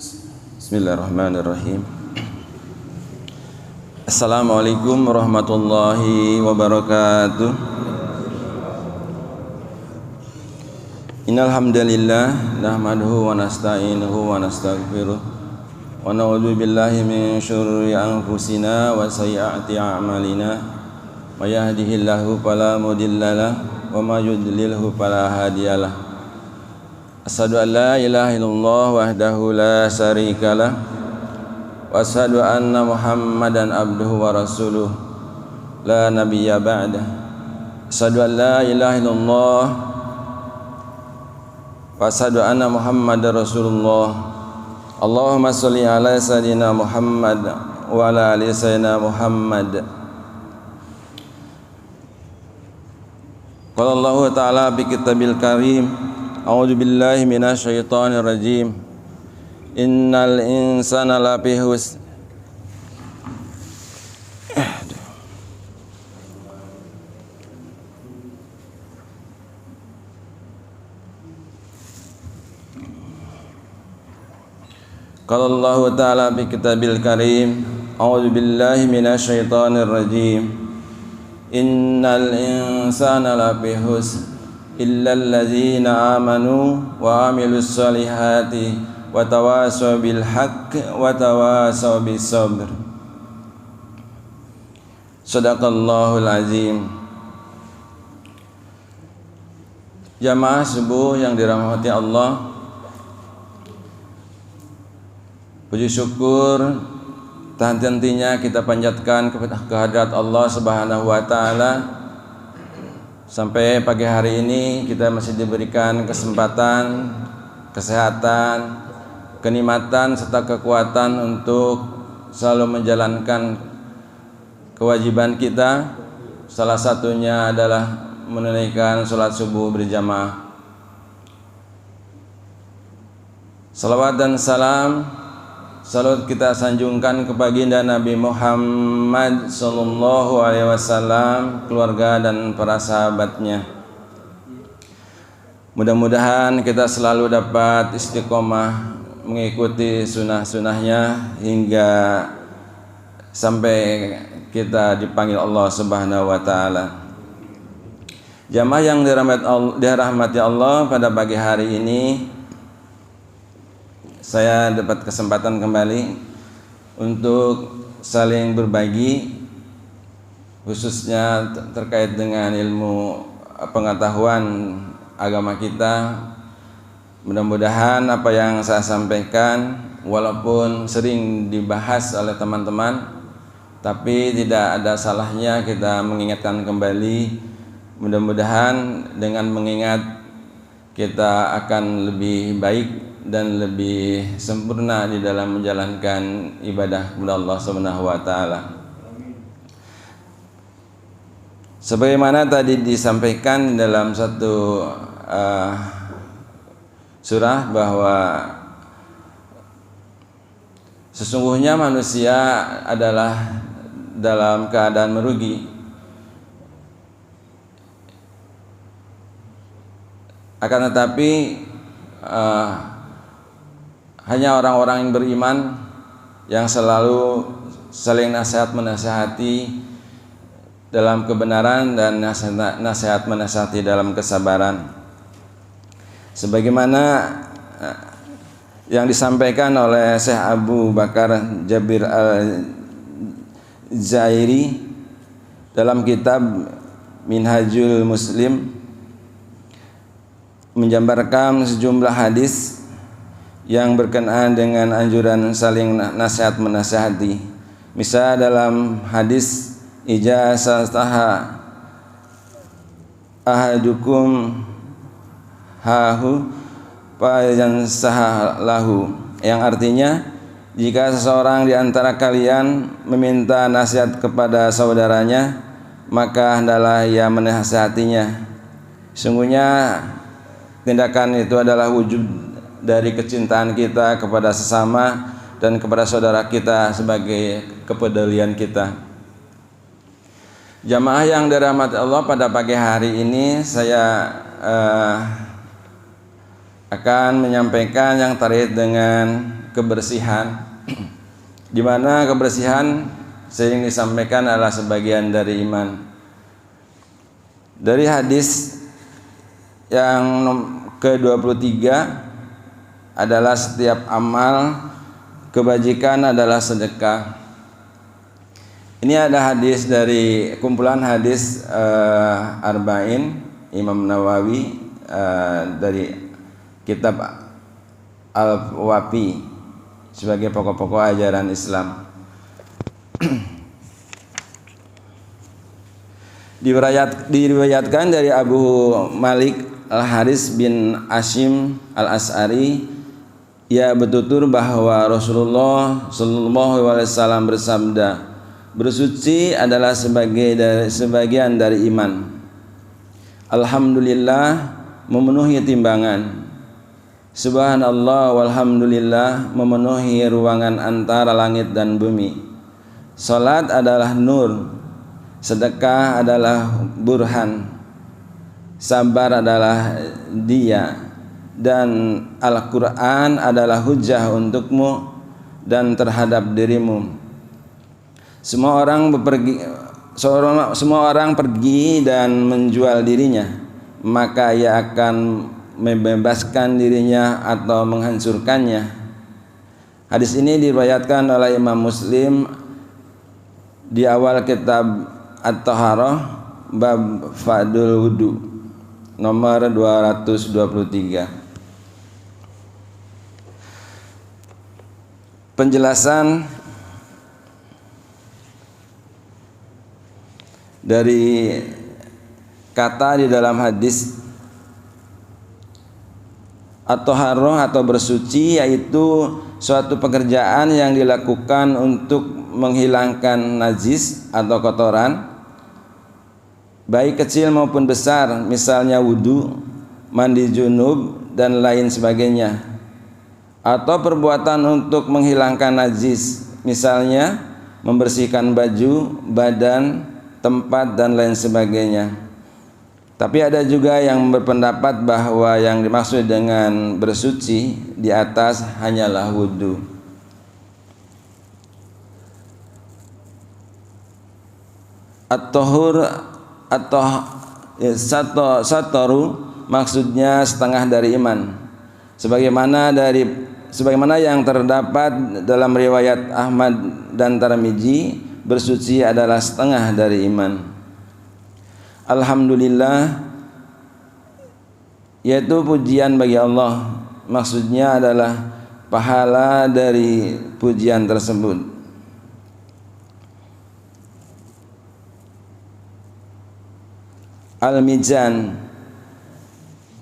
Bismillahirrahmanirrahim. Assalamualaikum warahmatullahi wabarakatuh. Innal hamdalillah nahmaduhu wa nasta'inuhu wa nastaghfiruh wa na'udzu billahi min syururi anfusina wa sayyiati a'malina. May yahdihillahu fala mudhillalah wa may yudlilhu fala hadiyalah. Asyhadu an la ilaha illallah wahdahu la syarikalah wa asyhadu anna Muhammadan abduhu wa rasuluh la nabiyya ba'dah. Asyhadu an la ilaha illallah wa asyhadu anna Muhammadar rasulullah. Allahumma sholli ala sayyidina Muhammad wa ala ali sayyidina Muhammad. Qala Allah ta'ala bi kitabil karim, a'udzu billahi minasy syaithanir rajim. Innal insana lafi khusr. Qala Allah ta'ala fi kitabil karim, a'udzu billahi minasy syaithanir rajim. Innal insana lafi khusr illa alladzina amanu wa amilus solihati wa tawasaw bil haqq wa tawasaw bis sabr. Shadaqallahul azim. Jamaah subuh yang dirahmati Allah, puji syukur tak henti-hentinya kita panjatkan kepada kehadirat Allah Subhanahu wa taala. Sampai pagi hari ini kita masih diberikan kesempatan, kesehatan, kenikmatan serta kekuatan untuk selalu menjalankan kewajiban kita. Salah satunya adalah menunaikan sholat subuh berjamaah. Salawat dan salam salut kita sanjungkan kepada baginda Nabi Muhammad sallallahu alaihi wasallam, keluarga dan para sahabatnya. Mudah-mudahan kita selalu dapat istiqomah mengikuti sunnah-sunnahnya hingga sampai kita dipanggil Allah Subhanahu wa taala. Jamaah yang dirahmati Allah, pada pagi hari ini saya dapat kesempatan kembali untuk saling berbagi, khususnya terkait dengan ilmu pengetahuan agama kita. Mudah-mudahan apa yang saya sampaikan, walaupun sering dibahas oleh teman-teman, tapi tidak ada salahnya kita mengingatkan kembali. Mudah-mudahan dengan mengingat kita akan lebih baik dan lebih sempurna di dalam menjalankan ibadah kepada Allah Subhanahu wa taala. Sebagaimana tadi disampaikan dalam satu surah bahwa sesungguhnya manusia adalah dalam keadaan merugi. Akan tetapi hanya orang-orang yang beriman yang selalu saling nasihat menasihati dalam kebenaran dan nasihat menasihati dalam kesabaran. Sebagaimana yang disampaikan oleh Syekh Abu Bakar Jabir Al-Zairi dalam kitab Minhajul Muslim, menjabarkan sejumlah hadis yang berkenaan dengan anjuran saling nasihat menasihati. Misal dalam hadis ijazaha ahadukum hahu fayansahalahu, yang artinya jika seseorang di antara kalian meminta nasihat kepada saudaranya, maka hendaklah ia menasihatinya. Sungguhnya tindakan itu adalah wujud dari kecintaan kita kepada sesama dan kepada saudara kita sebagai kepedulian kita. Jamaah yang dirahmati Allah, pada pagi hari ini saya akan menyampaikan yang terkait dengan kebersihan, di mana kebersihan sering disampaikan adalah sebagian dari iman. Dari hadis yang ke-23 adalah setiap amal kebajikan adalah sedekah. Ini ada hadis dari kumpulan hadis Arba'in Imam Nawawi dari kitab Al-Wafi sebagai pokok-pokok ajaran Islam. Diriwayatkan dari Abu Malik Al-Haris bin Ashim Al-As'ari, ia bertutur bahwa Rasulullah sallallahu alaihi wasallam bersabda, bersuci adalah sebagian dari iman. Alhamdulillah memenuhi timbangan. Subhanallah walhamdulillah memenuhi ruangan antara langit dan bumi. Salat adalah nur, sedekah adalah burhan, sabar adalah dia, dan Al-Quran adalah hujjah untukmu dan terhadap dirimu. Semua orang pergi dan menjual dirinya, maka ia akan membebaskan dirinya atau menghancurkannya. Hadis ini diriwayatkan oleh Imam Muslim di awal kitab At-Taharah bab Fadul Wudu nomor 223. Penjelasan dari kata di dalam hadis at-taharah atau bersuci, yaitu suatu pekerjaan yang dilakukan untuk menghilangkan najis atau kotoran baik kecil maupun besar, misalnya wudu, mandi junub dan lain sebagainya, atau perbuatan untuk menghilangkan najis, misalnya membersihkan baju, badan, tempat dan lain sebagainya. Tapi ada juga yang berpendapat bahwa yang dimaksud dengan bersuci di atas hanyalah wudu. At-tahur atau sataru maksudnya setengah dari iman. Sebagaimana yang terdapat dalam riwayat Ahmad dan Tirmidzi, bersuci adalah setengah dari iman. Alhamdulillah, yaitu pujian bagi Allah, maksudnya adalah pahala dari pujian tersebut. Al-Mizan,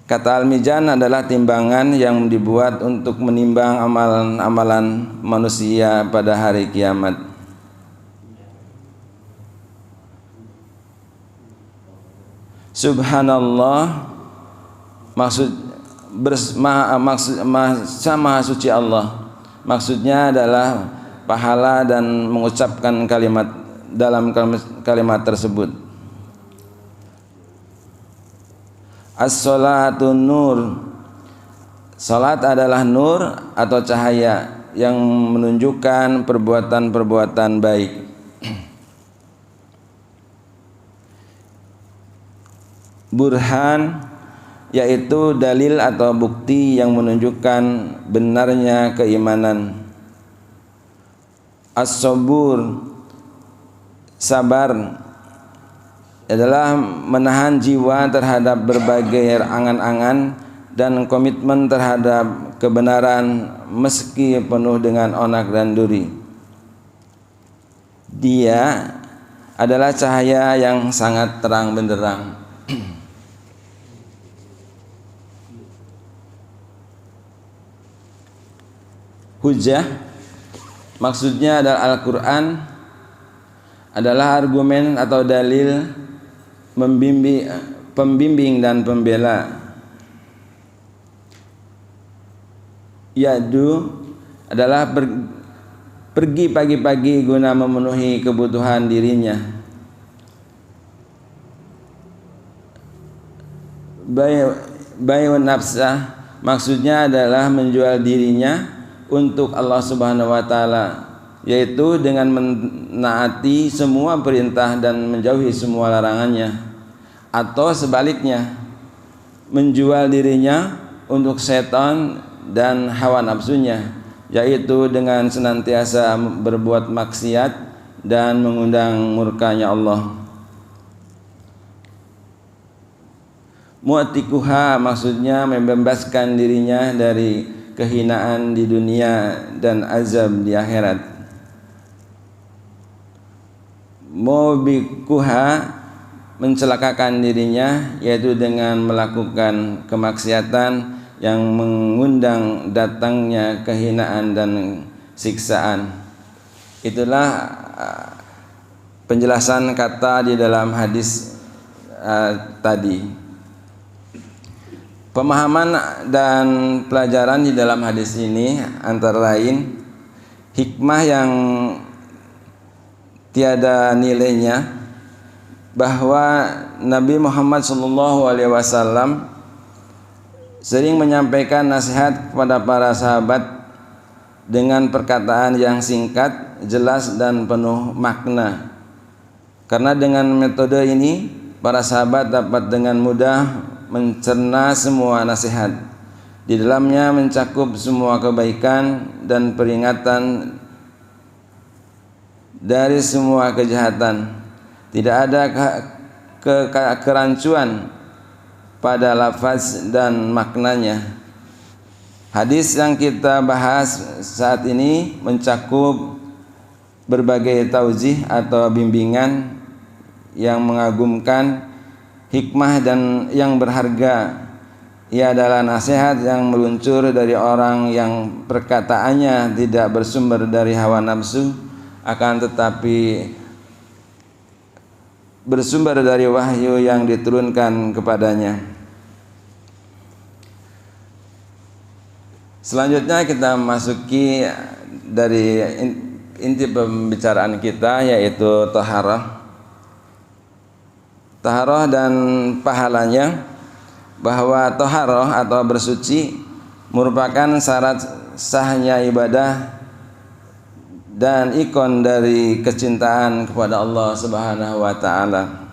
kata Al-Mizan adalah timbangan yang dibuat untuk menimbang amalan-amalan manusia pada hari kiamat. Subhanallah, maha suci Allah, maksudnya adalah pahala dan mengucapkan kalimat dalam kalimat tersebut. As-salatu nur, salat adalah nur atau cahaya yang menunjukkan perbuatan-perbuatan baik. Burhan, yaitu dalil atau bukti yang menunjukkan benarnya keimanan. As-sabur, sabar, adalah menahan jiwa terhadap berbagai angan-angan dan komitmen terhadap kebenaran meski penuh dengan onak dan duri. Dia adalah cahaya yang sangat terang benderang. Hujjah, maksudnya adalah Al-Quran, adalah argumen atau dalil pembimbing dan pembela. Yadu adalah pergi pagi-pagi guna memenuhi kebutuhan dirinya. Bayun nafsah, maksudnya adalah menjual dirinya untuk Allah Subhanahu wa taala, yaitu dengan menaati semua perintah dan menjauhi semua larangannya, atau sebaliknya menjual dirinya untuk setan dan hawa nafsunya, yaitu dengan senantiasa berbuat maksiat dan mengundang murkanya Allah. Mu'tikuha maksudnya membebaskan dirinya dari kehinaan di dunia dan azab di akhirat. Mubikuha mencelakakan dirinya, yaitu dengan melakukan kemaksiatan yang mengundang datangnya kehinaan dan siksaan. Itulah penjelasan kata di dalam hadis tadi. Pemahaman dan pelajaran di dalam hadis ini antara lain hikmah yang tiada nilainya, bahwa Nabi Muhammad SAW sering menyampaikan nasihat kepada para sahabat dengan perkataan yang singkat, jelas dan penuh makna. Karena dengan metode ini para sahabat dapat dengan mudah mencerna semua nasihat. Di dalamnya mencakup semua kebaikan dan peringatan dari semua kejahatan. Tidak ada kerancuan pada lafaz dan maknanya. Hadis yang kita bahas saat ini mencakup berbagai tauzih atau bimbingan yang mengagumkan, hikmah dan yang berharga. Ia adalah nasihat yang meluncur dari orang yang perkataannya tidak bersumber dari hawa nafsu, akan tetapi bersumber dari wahyu yang diturunkan kepadanya. Selanjutnya kita masuki dari inti pembicaraan kita, yaitu taharah. Taharah dan pahalanya, bahwa taharah atau bersuci merupakan syarat sahnya ibadah dan ikon dari kecintaan kepada Allah Subhanahu wa taala.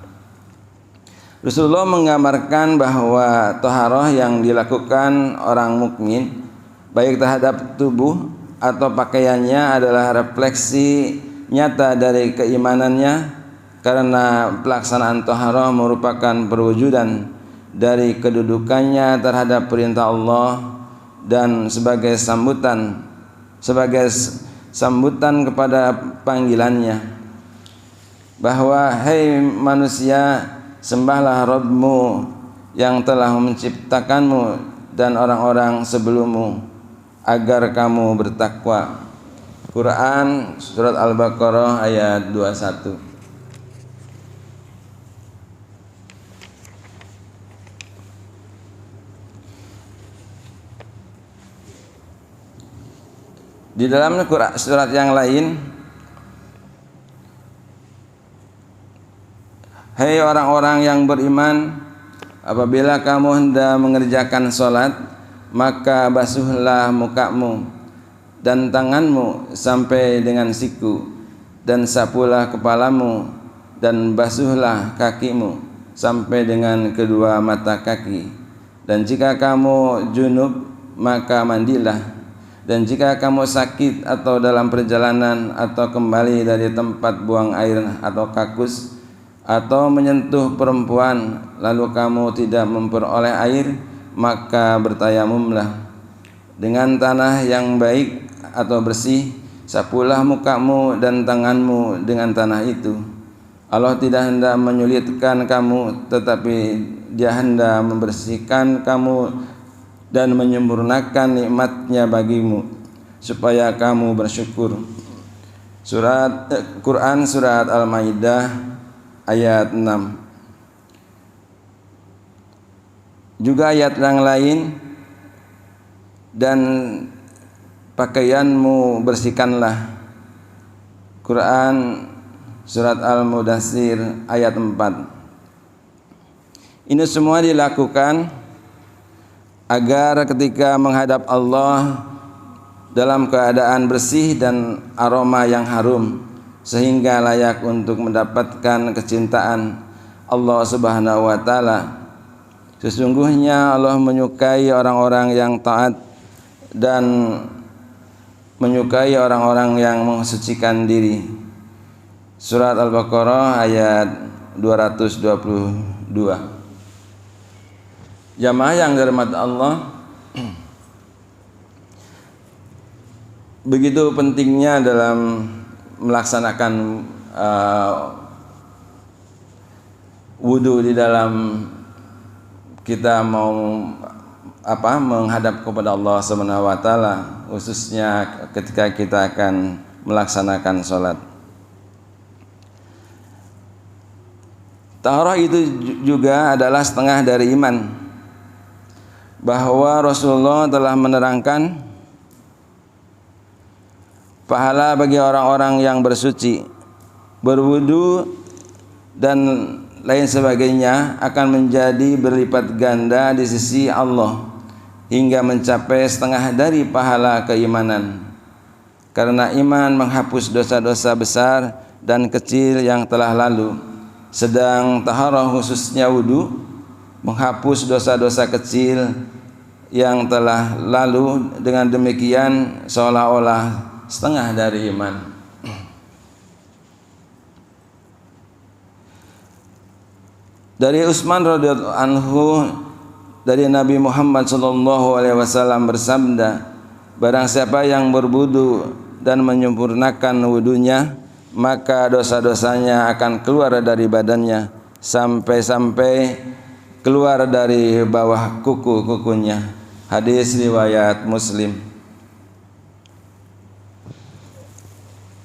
Rasulullah menggambarkan bahwa taharah yang dilakukan orang mukmin baik terhadap tubuh atau pakaiannya adalah refleksi nyata dari keimanannya, karena pelaksanaan taharah merupakan perwujudan dari kedudukannya terhadap perintah Allah dan sebagai sambutan kepada panggilannya, bahwa hai manusia, sembahlah Rabbmu yang telah menciptakanmu dan orang-orang sebelummu agar kamu bertakwa. Quran surat Al-Baqarah ayat 21. Di dalam surat yang lain, hai orang-orang yang beriman, apabila kamu hendak mengerjakan sholat, maka basuhlah mukamu dan tanganmu sampai dengan siku, dan sapulah kepalamu, dan basuhlah kakimu sampai dengan kedua mata kaki. Dan jika kamu junub, maka mandilah. Dan jika kamu sakit atau dalam perjalanan atau kembali dari tempat buang air atau kakus atau menyentuh perempuan, lalu kamu tidak memperoleh air, maka bertayamumlah dengan tanah yang baik atau bersih, sapulah mukamu dan tanganmu dengan tanah itu. Allah tidak hendak menyulitkan kamu, tetapi Dia hendak membersihkan kamu dan menyempurnakan nikmatnya bagimu supaya kamu bersyukur. Quran surat Al-Maidah ayat 6. Juga ayat yang lain, dan pakaianmu bersihkanlah. Quran surat Al-Mudaththir ayat 4. Ini semua dilakukan agar ketika menghadap Allah dalam keadaan bersih dan aroma yang harum, sehingga layak untuk mendapatkan kecintaan Allah Subhanahu wa taala. Sesungguhnya Allah menyukai orang-orang yang taat dan menyukai orang-orang yang mensucikan diri. Surat Al-Baqarah ayat 222. Jamaah yang dirahmati Allah, begitu pentingnya dalam melaksanakan wudu di dalam kita mau menghadap kepada Allah Subhanahu wa taala, khususnya ketika kita akan melaksanakan sholat. Taharah itu juga adalah setengah dari iman, bahwa Rasulullah telah menerangkan pahala bagi orang-orang yang bersuci, berwudu dan lain sebagainya akan menjadi berlipat ganda di sisi Allah hingga mencapai setengah dari pahala keimanan. Karena iman menghapus dosa-dosa besar dan kecil yang telah lalu, sedang taharah khususnya wudu menghapus dosa-dosa kecil yang telah lalu. Dengan demikian seolah-olah setengah dari iman. Dari Utsman radhiyallahu anhu, dari Nabi Muhammad sallallahu alaihi wasallam bersabda, barang siapa yang berwudu dan menyempurnakan wudunya, maka dosa-dosanya akan keluar dari badannya sampai-sampai keluar dari bawah kuku-kukunya. Hadis riwayat Muslim.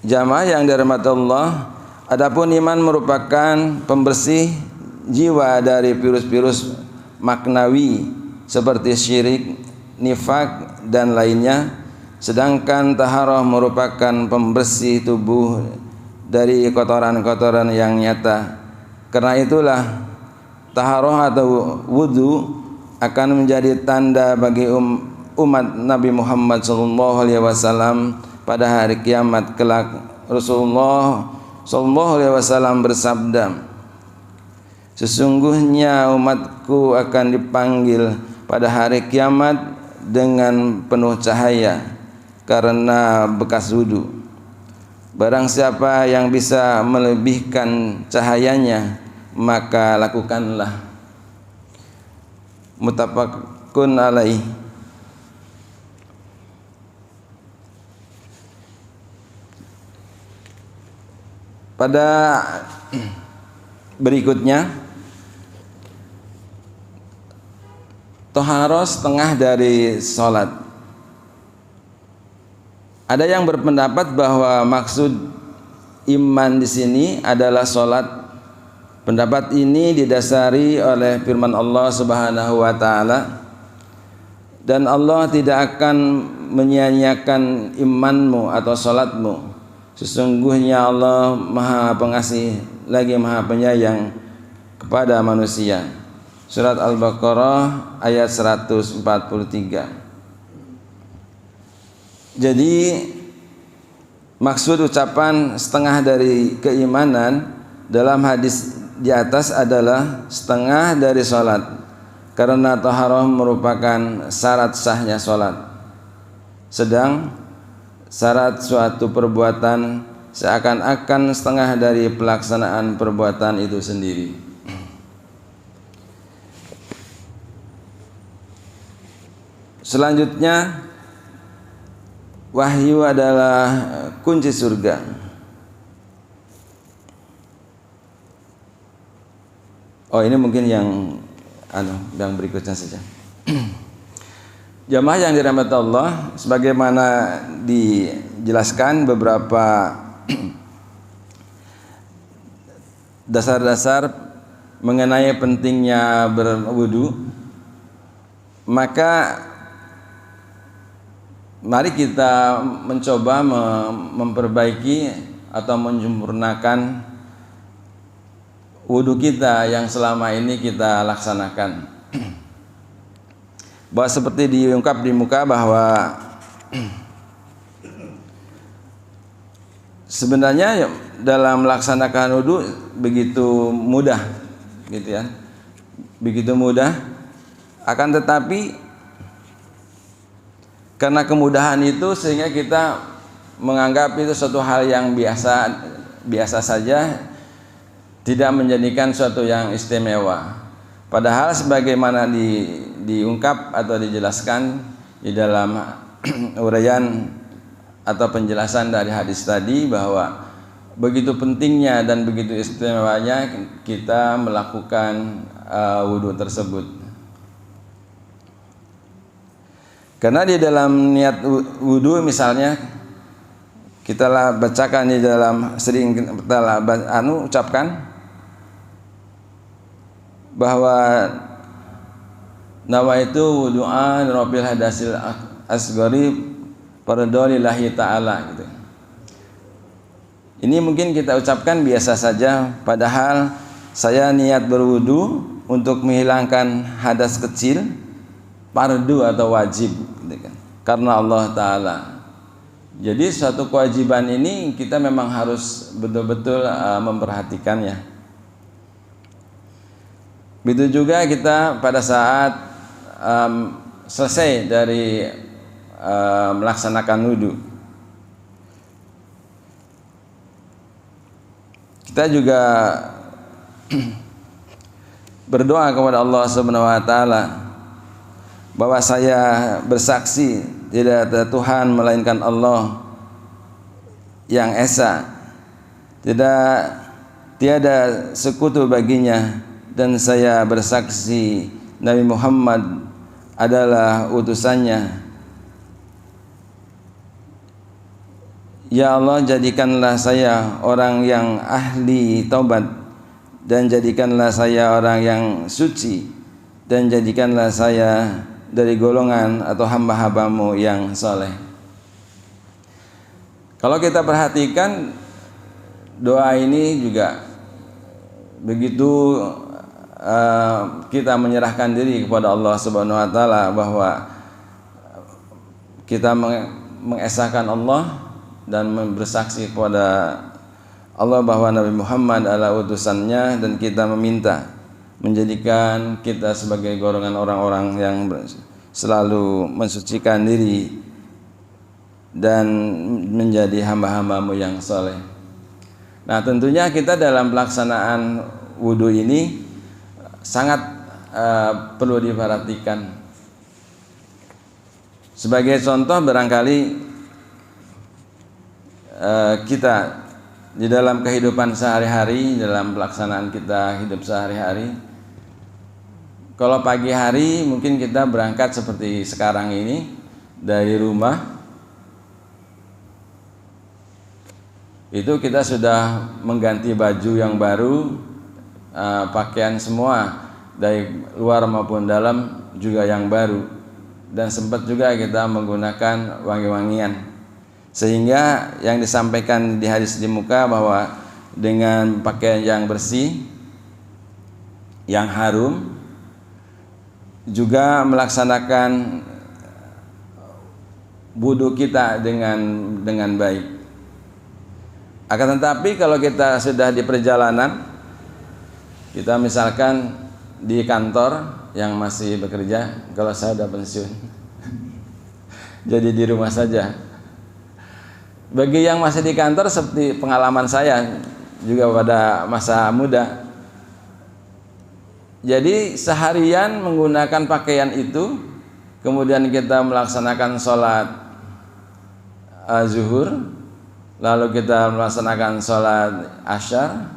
Jamaah yang dirahmati Allah, adapun iman merupakan pembersih jiwa dari virus-virus maknawi seperti syirik, nifak dan lainnya, sedangkan taharah merupakan pembersih tubuh dari kotoran-kotoran yang nyata. Karena itulah taharah atau wudu akan menjadi tanda bagi umat Nabi Muhammad SAW pada hari kiamat kelak. Rasulullah SAW bersabda, sesungguhnya umatku akan dipanggil pada hari kiamat dengan penuh cahaya karena bekas wudu. Barang siapa yang bisa melebihkan cahayanya, maka lakukanlah. Muttafaqun alaih. Pada berikutnya, taharah setengah dari sholat. Ada yang berpendapat bahwa maksud iman di sini adalah sholat. Pendapat ini didasari oleh firman Allah Subhanahu wa taala, dan Allah tidak akan menyia-nyiakan imanmu atau sholatmu. Sesungguhnya Allah Maha Pengasih lagi Maha Penyayang kepada manusia. Surat Al-Baqarah ayat 143. Jadi maksud ucapan setengah dari keimanan dalam hadis di atas adalah setengah dari sholat, karena taharah merupakan syarat sahnya sholat, sedang syarat suatu perbuatan seakan-akan setengah dari pelaksanaan perbuatan itu sendiri. Selanjutnya, wahyu adalah kunci surga. Oh, ini mungkin yang berikutnya saja. Jamaah yang dirahmati Allah, sebagaimana dijelaskan beberapa dasar-dasar mengenai pentingnya berwudu, maka mari kita mencoba memperbaiki atau menyempurnakan wudu kita yang selama ini kita laksanakan. bahwa seperti diungkap di muka bahwa sebenarnya dalam melaksanakan wudu begitu mudah gitu ya, begitu mudah, akan tetapi karena kemudahan itu sehingga kita menganggap itu suatu hal yang biasa saja, tidak menjadikan suatu yang istimewa. Padahal sebagaimana diungkap atau dijelaskan di dalam uraian atau penjelasan dari hadis tadi, bahwa begitu pentingnya dan begitu istimewanya kita melakukan wudu tersebut. Karena di dalam niat wudu misalnya kita bacakan di dalam, sering kita ucapkan bahwa nawaitu wudu'an rabbil hadasil asghari fardholillahi ta'ala gitu. Ini mungkin kita ucapkan biasa saja, padahal saya niat berwudu untuk menghilangkan hadas kecil, fardu atau wajib gitu kan, karena Allah Ta'ala. Jadi suatu kewajiban ini kita memang harus betul-betul memperhatikannya. Begitu juga kita pada saat selesai dari melaksanakan wudu, kita juga berdoa kepada Allah Subhanahu wa taala bahwa saya bersaksi tidak ada Tuhan melainkan Allah yang esa, tiada sekutu baginya, dan saya bersaksi Nabi Muhammad adalah utusannya. Ya Allah, jadikanlah saya orang yang ahli taubat, dan jadikanlah saya orang yang suci, dan jadikanlah saya dari golongan atau hamba-hambamu yang soleh. Kalau kita perhatikan doa ini juga begitu kita menyerahkan diri kepada Allah Subhanahu wa taala, bahwa kita mengesahkan Allah dan bersaksi kepada Allah bahwa Nabi Muhammad adalah utusannya, dan kita meminta menjadikan kita sebagai golongan orang-orang yang selalu mensucikan diri dan menjadi hamba-hambamu yang soleh. Nah, tentunya kita dalam pelaksanaan wudu ini sangat perlu diperhatikan. Sebagai contoh, barangkali kita di dalam kehidupan sehari-hari, dalam pelaksanaan kita hidup sehari-hari, kalau pagi hari mungkin kita berangkat seperti sekarang ini dari rumah, itu kita sudah mengganti baju yang baru, pakaian semua dari luar maupun dalam juga yang baru, dan sempat juga kita menggunakan wangi-wangian, sehingga yang disampaikan di hadis di muka bahwa dengan pakaian yang bersih, yang harum, juga melaksanakan wudu kita dengan baik. Akan tetapi kalau kita sudah di perjalanan, kita misalkan di kantor yang masih bekerja, kalau saya sudah pensiun jadi di rumah saja. Bagi yang masih di kantor, seperti pengalaman saya juga pada masa muda, jadi seharian menggunakan pakaian itu, kemudian kita melaksanakan sholat zuhur, lalu kita melaksanakan sholat asyar,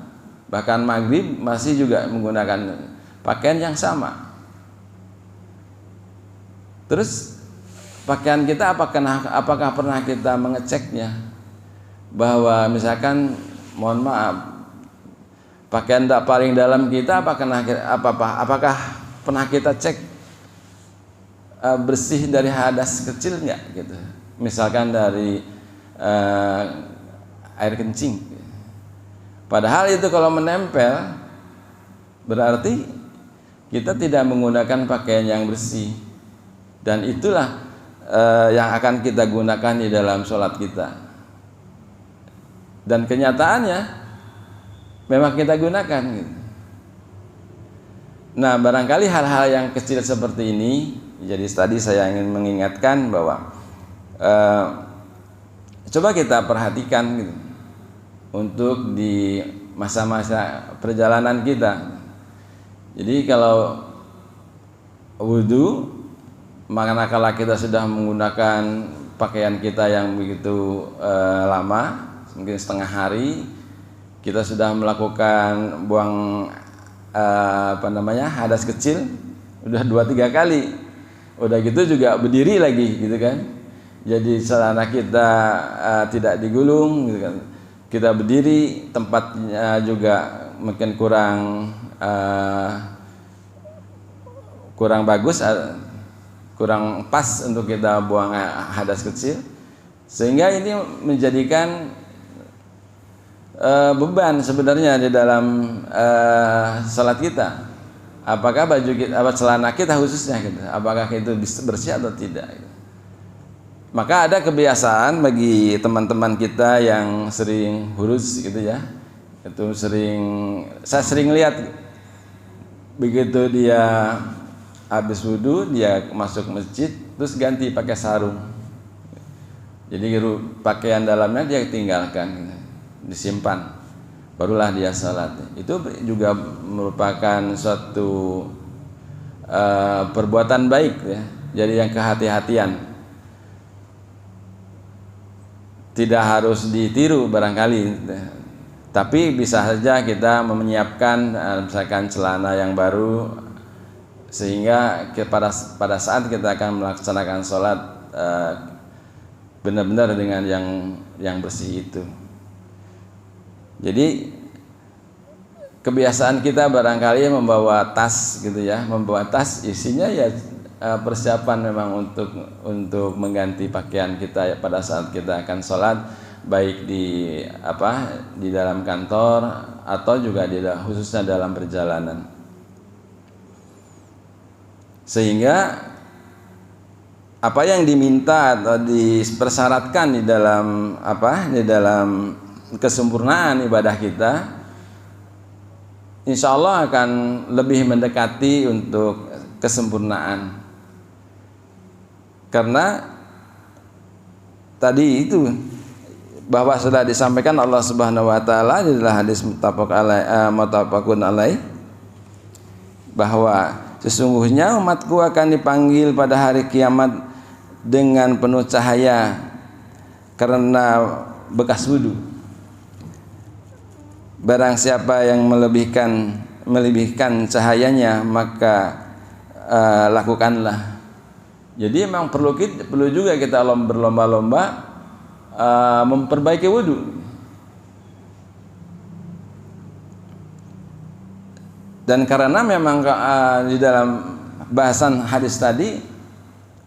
bahkan maghrib masih juga menggunakan pakaian yang sama. Terus pakaian kita apakah pernah kita mengeceknya, bahwa misalkan mohon maaf, pakaian paling dalam kita apakah pernah kita cek bersih dari hadas kecil nggak gitu, misalkan dari air kencing. Padahal itu kalau menempel berarti kita tidak menggunakan pakaian yang bersih. Dan itulah yang akan kita gunakan di dalam sholat kita. Dan kenyataannya memang kita gunakan gitu. Nah, barangkali hal-hal yang kecil seperti ini, jadi tadi saya ingin mengingatkan bahwa coba kita perhatikan gitu, untuk di masa-masa perjalanan kita. Jadi kalau wudu, manakala kita sudah menggunakan pakaian kita yang begitu lama, mungkin setengah hari, kita sudah melakukan buang hadas kecil udah 2-3 kali, udah gitu juga berdiri lagi gitu kan. Jadi celana kita tidak digulung gitu kan. Kita berdiri, tempatnya juga mungkin kurang bagus, kurang pas untuk kita buang hadas kecil, sehingga ini menjadikan beban sebenarnya di dalam salat kita. Apakah baju kita, celana kita khususnya gitu, apakah itu bersih atau tidak gitu. Maka ada kebiasaan bagi teman-teman kita yang sering hurus gitu ya, itu saya sering lihat begitu dia habis wudu, dia masuk masjid terus ganti pakai sarung. Jadi pakaian dalamnya dia tinggalkan, disimpan, barulah dia salat. Itu juga merupakan suatu perbuatan baik ya. Jadi yang kehati-hatian, tidak harus ditiru barangkali, tapi bisa saja kita menyiapkan misalkan celana yang baru, sehingga pada saat kita akan melaksanakan sholat benar-benar dengan yang bersih itu. Jadi kebiasaan kita barangkali membawa tas gitu ya, membawa tas isinya ya persiapan memang untuk mengganti pakaian kita ya, pada saat kita akan sholat, baik di dalam kantor atau juga khususnya dalam perjalanan. Sehingga apa yang diminta atau dipersyaratkan di dalam kesempurnaan ibadah kita, insya Allah akan lebih mendekati untuk kesempurnaan. Karena tadi itu bahwa sudah disampaikan Allah Subhanahu wa taala di dalam hadis muttafaqun alaih, bahwa sesungguhnya umatku akan dipanggil pada hari kiamat dengan penuh cahaya karena bekas wudu. Barang siapa yang melebihkan cahayanya, maka lakukanlah. Jadi memang perlu juga kita berlomba-lomba memperbaiki wudu. Dan karena memang di dalam bahasan hadis tadi,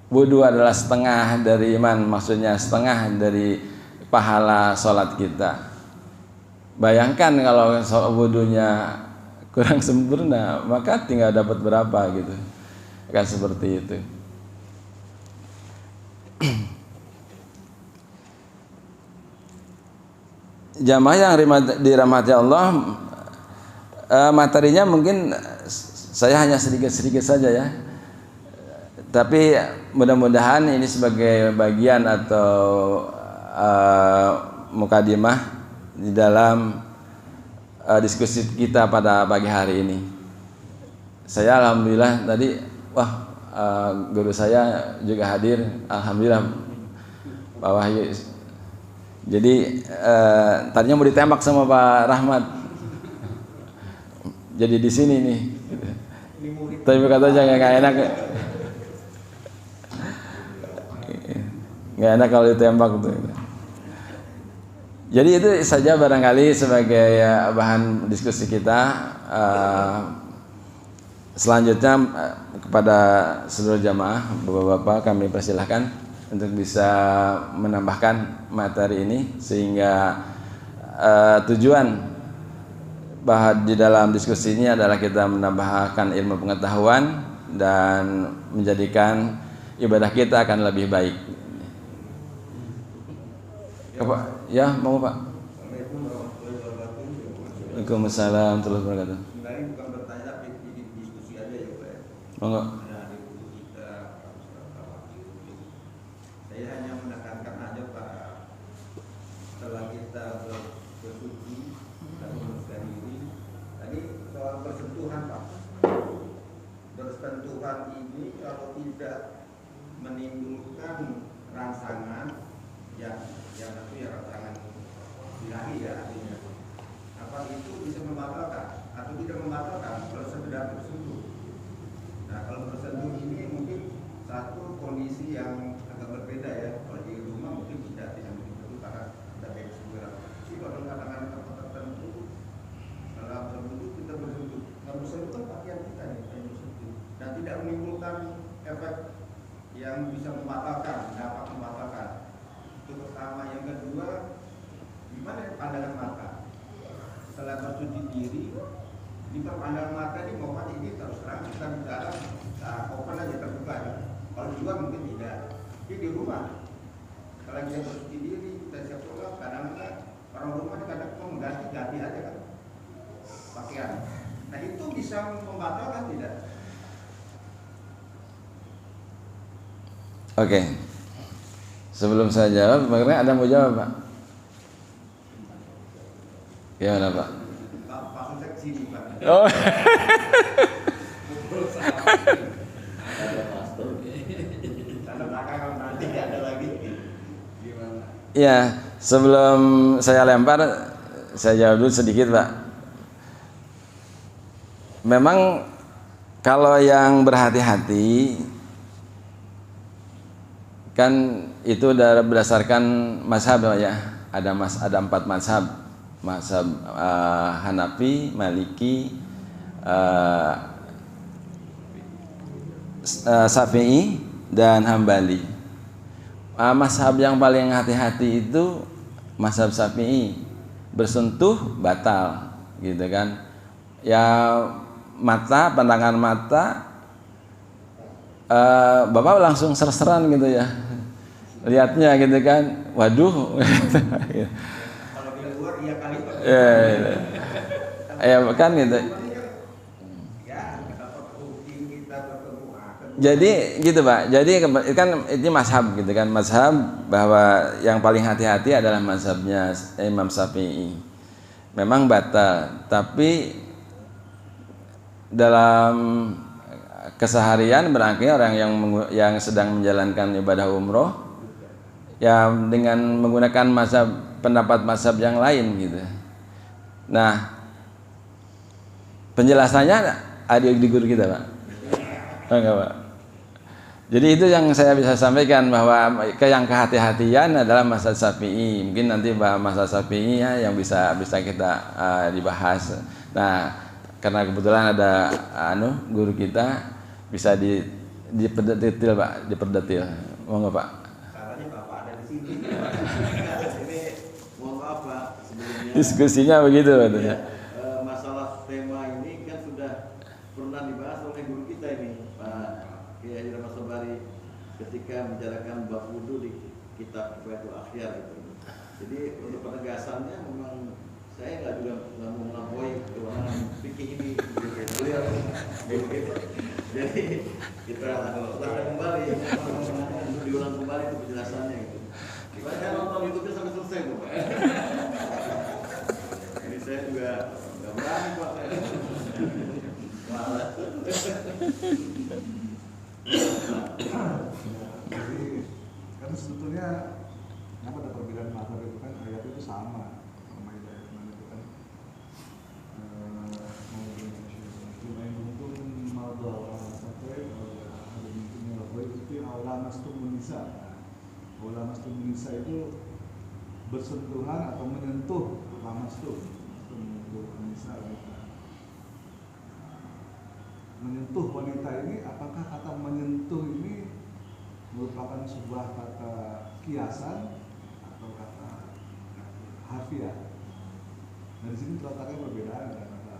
wudu adalah setengah dari iman, maksudnya setengah dari pahala sholat kita. Bayangkan kalau wudunya kurang sempurna, maka tinggal dapat berapa gitu. Kan seperti itu. Jamaah yang dirahmati Allah, materinya mungkin saya hanya sedikit-sedikit saja ya. Tapi mudah-mudahan ini sebagai bagian atau mukadimah di dalam diskusi kita pada pagi hari ini. Saya alhamdulillah tadi guru saya juga hadir, alhamdulillah Pak Wahyu. Jadi tadinya mau ditembak sama Pak Rahmat. Jadi di sini nih. Tapi katanya nggak enak. Nggak enak kalau ditembak tuh. Jadi itu saja barangkali sebagai bahan diskusi kita. Selanjutnya kepada seluruh jamaah, bapak-bapak, kami persilahkan untuk bisa menambahkan materi ini, sehingga tujuan bahwa di dalam diskusi ini adalah kita menambahkan ilmu pengetahuan dan menjadikan ibadah kita akan lebih baik. Pak, ya mau Pak. Waalaikumsalam warahmatullahi wabarakatuh. Sebenarnya bukan bertanya tapi diskusi aja ya Pak. Monggo. Ada di buku kita, saya hanya menekankan aja Pak, setelah kita bersuci dan membersihkan diri, tadi soal bersentuhan Pak. Bersentuhan ini kalau tidak menimbulkan rangsangan yang itu ya rangsangan ilahi ya artinya. Apa itu bisa membatalkan atau tidak membatalkan kalau sekedar bersentuh. Nah kalau bersentuh ini mungkin satu kondisi yang agak berbeda ya. Kalau di rumah mungkin tidak mungkin karena kita bebas bergerak. Tapi kalau katakan tempat tertentu dalam bersentuh kita bersentuh. Kalau bersentuh kan pakaian kita nih yang bersentuh dan tidak menimbulkan efek yang bisa membatalkan, dapat membatalkan. Itu pertama. Yang kedua, gimana pandangan mata? Setelah bersuci diri, di pandangan mata ini mohon ini terus terang kita bicara open aja terbuka ya. Kalau di luar mungkin tidak. Tapi di rumah, kalau kita bersuci diri, kita siap sholat, kadang-kadang orang rumah kadang mau mengganti-ganti aja kan pakaian. Nah itu bisa membatalkan tidak? Oke. Sebelum saya jawab, bagaimana ada mau jawab Pak? Gimana Pak? Pak saya kesini Pak. Oh. Tanda belakang nanti ada lagi. Gimana? Ya, sebelum saya lempar, saya jawab dulu sedikit Pak. Memang kalau yang berhati-hati kan itu berdasarkan mazhab ya. Ada 4 mazhab. Mazhab Hanafi, Maliki, Syafi'i dan Hambali. Mazhab yang paling hati-hati itu mazhab Syafi'i, bersentuh batal gitu kan. Ya pandangan mata Bapak langsung ser-seran gitu ya. Lihatnya gitu kan. Waduh. Kalau di luar iya kali Pak. Ya kan gitu. Jadi gitu Pak. Jadi kan ini mazhab gitu kan. Mazhab bahwa yang paling hati-hati adalah mazhabnya Imam Syafi'i. Memang batal, tapi dalam keseharian berarti orang yang sedang menjalankan ibadah umroh ya dengan menggunakan pendapat mazhab yang lain gitu. Nah, penjelasannya ada di guru kita Pak. Enggak Pak. Jadi itu yang saya bisa sampaikan bahwa yang kehati-hatian adalah mazhab Syafi'i. Mungkin nanti mazhab Syafi'i ya yang bisa kita dibahas. Nah, karena kebetulan ada guru kita bisa diperdetil Pak, diperdetil. Monggo Pak. Caranya Bapak ada di sini. Ini mohon maaf Pak sebelumnya. Diskusinya begitu katanya. Masalah tema ini kan sudah pernah dibahas oleh guru kita ini Pak Kiai Haji Rahmat Sobari ketika menjalankan bab wudu di kitab Fathul Akhyar itu. Jadi untuk penegasannya memang saya nggak mau melampaui kewenangan fikih ini beliau begitu. Jadi kita ulang kembali untuk diulang kembali itu penjelasannya gitu. Saya nonton YouTube-nya sampai selesai tuh Pak. Ini saya juga nggak berani Pak. Jadi kan sebetulnya kenapa ada perbedaan mazhab itu kan ayat itu sama ayat itu kan Ulama itu bersentuhan atau menyentuh menyentuh wanita ini, apakah kata menyentuh ini merupakan sebuah kata kiasan atau kata harfiah? Nah di sini terletaknya perbedaan antara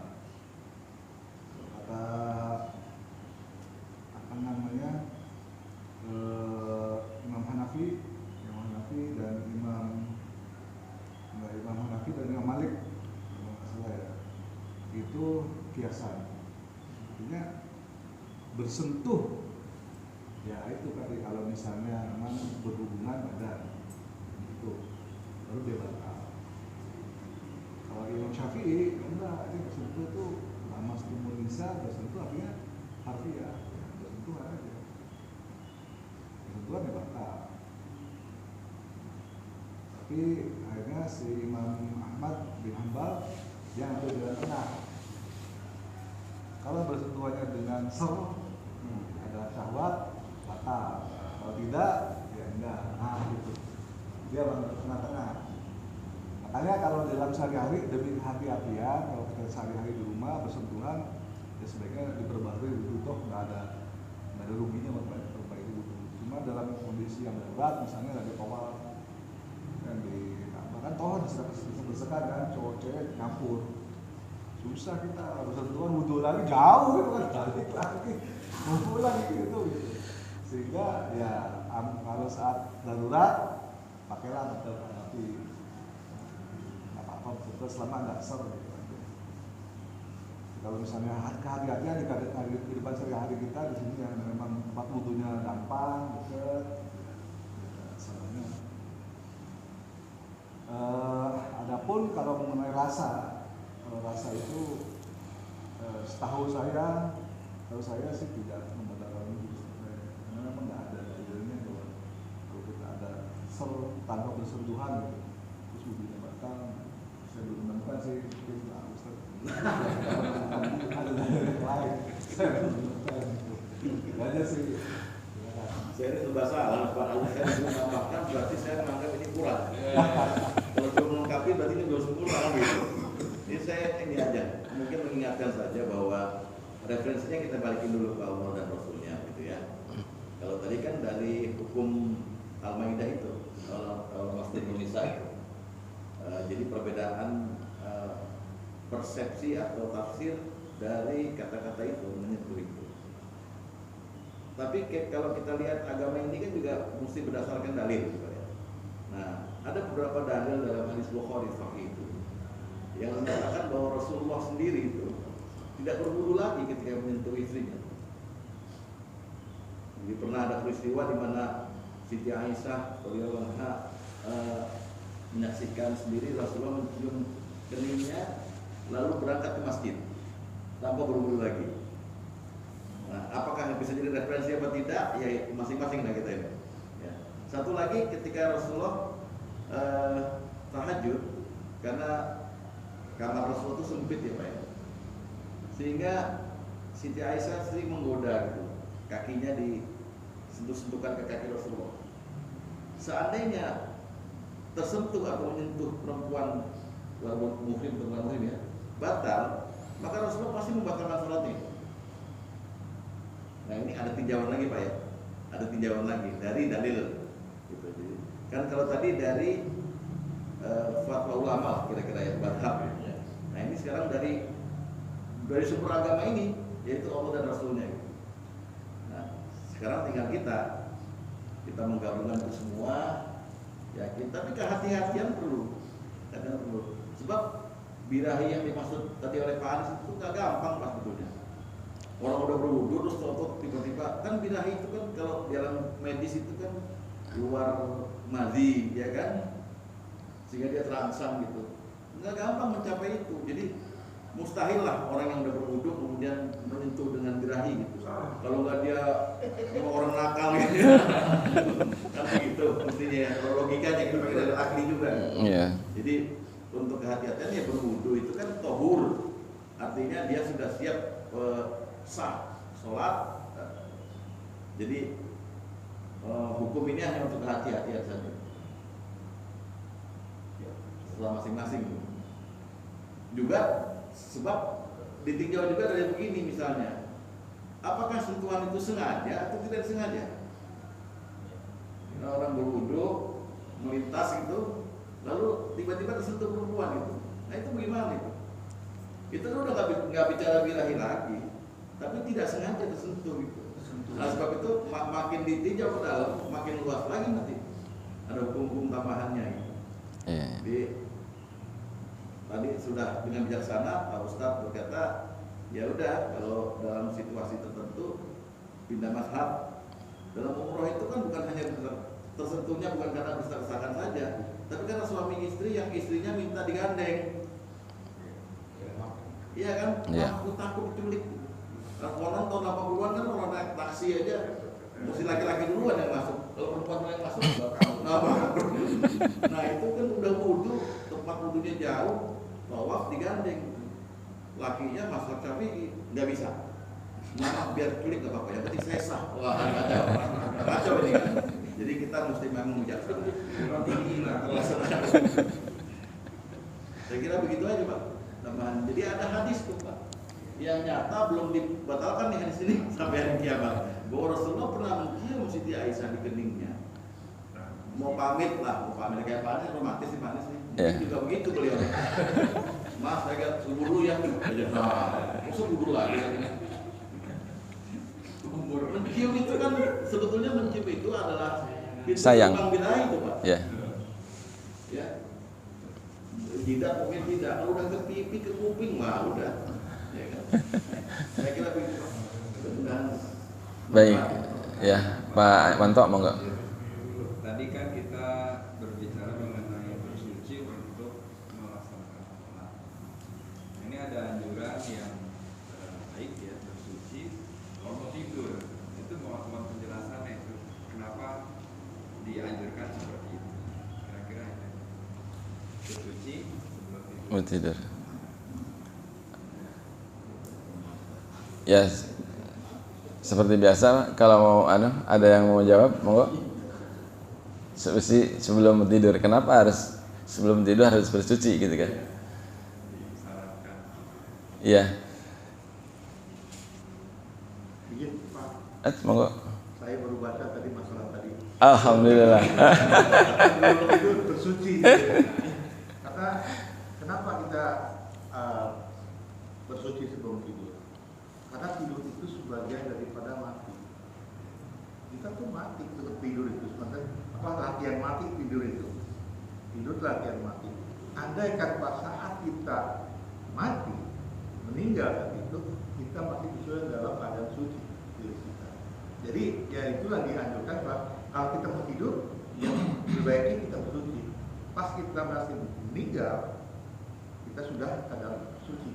kata apa namanya kiasan. Artinya bersentuh, ya itu tadi kalau misalnya memang berhubungan badan itu baru dia batal. Kalau Imam Syafi'i enggak, dia bersentuh itu lama stumul nisa, bersentuh artinya harfiah, ya, bersentuhan aja, bersentuhan ya batal. Tapi akhirnya si Imam Ahmad bin Hanbal dia ambil jalan tengah. Kalau bersentuhannya dengan ada syahwat, batal. Kalau tidak, ya enggak. Nah gitu. Dia ambil tengah-tengah. Makanya kalau dalam sehari-hari demi hati-hatian, kalau kita sehari-hari di rumah bersentuhan, ya sebaiknya diperbarui wudhu, toh nggak ada ruginya memperbaiki wudhu. Cuma dalam kondisi yang darurat, misalnya lagi tawaf kan bahkan toh bisa bersekan kan, cowok cewek nyampur, susah kita bersentuhan wudhu lagi jauh gitu kan, balik lagi wudhu lagi gitu. Sehingga ya kalau saat darurat pakailah betul, tapi nggak apa-apa betul selama nggak ser gitu. Kalau misalnya kehati-hatian di kehidupan sehari-hari kita di sini yang memang tempat wudhunya gampang, dekat, salahnya. Adapun kalau mengenai rasa, kalau rasa itu setahu saya sih tidak membatalkan wudhu, karena memang nggak ada dalilnya bahwa kalau kita ada tanpa bersentuhan gitu, terus wudhunya batal. Saya belum menemukan sih, mungkin Pak Ustaz ada dalil lain. Saya belum menemukan itu. Aja sih. Saya ini serba salah, Pak. Kalau saya belum menambahkan berarti saya menganggap ini kurang. Kalau belum melengkapi berarti ini belum sempurna gitu. Ini saya ini aja, mungkin mengingatkan saja bahwa referensinya kita balikin dulu ke Allah dan Rasulnya gitu ya. Kalau tadi kan dari hukum Al-Maidah itu, Al-Masjid Nisa itu. Jadi perbedaan persepsi atau tafsir dari kata-kata itu, menyentuh itu. Tapi kalau kita lihat agama ini kan juga mesti berdasarkan dalil gitu ya. Nah, ada beberapa dalil dalam hadis Bukhari Sahih itu yang mengatakan bahwa Rasulullah sendiri itu tidak berwudu lagi ketika menyentuh istrinya. Jadi pernah ada peristiwa di mana Siti Aisyah radhiyallahu anha menyaksikan sendiri Rasulullah mencium keningnya lalu berangkat ke masjid tanpa berwudu lagi. Nah, apakah bisa jadi referensi apa tidak? Ya masing-masing lah kita ini. Ya. Satu lagi ketika Rasulullah tahajud, karena kamar Rasulullah itu sempit ya Pak ya, sehingga Siti Aisyah sering menggoda gitu, kakinya disentuh-sentuhkan ke kaki Rasulullah. Seandainya tersentuh atau menyentuh perempuan muhrim atau muhrim ya, batal, maka Rasulullah pasti membatalkan sholatnya. Nah ini ada tinjauan lagi Pak ya, ada tinjauan lagi dari dalil gitu. Jadi, kan kalau tadi dari fatwa ulama kira-kira ya, madhab ya. Nah ini sekarang dari sumber agama ini, yaitu Allah dan Rasulnya gitu. Nah sekarang tinggal kita menggabungkan itu semua ya, tapi kehati-hatian perlu, sebab birahi yang dimaksud tadi oleh Pak Anis itu nggak gampang Pak sebetulnya. Orang udah berwudu terus tiba-tiba kan birahi itu kan kalau dalam medis itu kan keluar madhi ya kan, sehingga dia terangsang gitu. Nggak gampang mencapai itu. Jadi mustahil lah orang yang udah berwudu kemudian menyentuh dengan birahi gitu. Kalau nggak dia orang nakal gitu kan begitu mestinya ya. Kalau logikanya itu pakai dari ahli juga. Yeah. Jadi untuk kehati-hatian ya berwudu itu kan tohur, artinya dia sudah siap sah sholat. Jadi hukum ini hanya untuk kehati-hatian saja ya, setelah masing-masing juga, sebab ditinjau juga dari begini misalnya, apakah sentuhan itu sengaja atau tidak sengaja. Orang berwudu melintas gitu lalu tiba-tiba tersentuh perempuan gitu, nah itu bagaimana itu? Itu udah nggak bicara birahi lagi, tapi tidak sengaja tersentuh gitu. Nah sebab itu makin ditinjau ke dalam, makin luas lagi nanti ada hukum-hukum tambahannya gitu. Yeah. Jadi tadi sudah dengan bijaksana Pak Ustadz berkata ya udah, kalau dalam situasi tertentu pindah mazhab. Dalam umroh itu kan bukan hanya tersentuhnya bukan karena berdesak-desakan saja, tapi karena suami istri yang istrinya minta digandeng. Iya kan? Iya. Aku takut diculik. Konon tahun 80-an kan orang naik taksi aja mesti laki-laki duluan yang masuk. Kalau perempuan yang masuk nah itu kan udah wudu, tempat wudunya jauh, tawaf digandeng. Lakinya masak Syafi'i nggak bisa. Nah, biar culik gak apa-apa, yang penting saya sah. Wah, kacau ini kan. Jadi kita mesti memang bijaksana. Saya kira begitu aja Pak. Tambahan. Jadi ada hadis tuh Pak, yang nyata belum dibatalkan nih hadis ini sampai hari kiamat. Bahwa Rasulullah pernah mencium Siti Aisyah di keningnya. Mau pamit kayak Pak Anies, romantis nih Pak Anies nih. Yeah. Juga begitu beliau. Mas, saya agak subuh dulu ya. Subuh dulu lagi. Mencium itu kan sebetulnya mencium itu adalah sayang. Bidai itu Pak. Ya. Ya. Tidak mungkin tidak. Kalau udah ke pipi ke kuping mah udah. Ya kan? Saya kira begitu. Baik. Ya, Pak Wanto monggo. Tadi kan kita berbicara mengenai bersuci untuk melaksanakan sholat. Ini ada anjuran yang baik ya, bersuci kalau mau tidur. Itu mohon penjelasannya itu kenapa dianjurkan seperti itu. Kira-kira ya. Bersuci sebelum tidur. Mau tidur. Ya, seperti biasa kalau mau ada yang mau jawab, monggo. Sebelum tidur, kenapa harus sebelum tidur harus bersuci gitu kan? Iya. Begini Pak, Monggo. saya baru baca tadi masalah tadi. Alhamdulillah. Sebelum tidur bersuci. Kata kenapa kita bersuci sebelum tidur? Karena tidur itu sebagian daripada mati. Kita tuh mati tidur itu sebenarnya latihan mati tidur itu. Tidur latihan mati. Andai kan pada saat kita mati meninggal itu kita masih sesuai dalam keadaan suci diri kita. Jadi ya itulah dianjurkan Pak. Kalau kita mau tidur, ya lebih baiknya kita bersuci. Pas kita masih meninggal, kita sudah keadaan suci.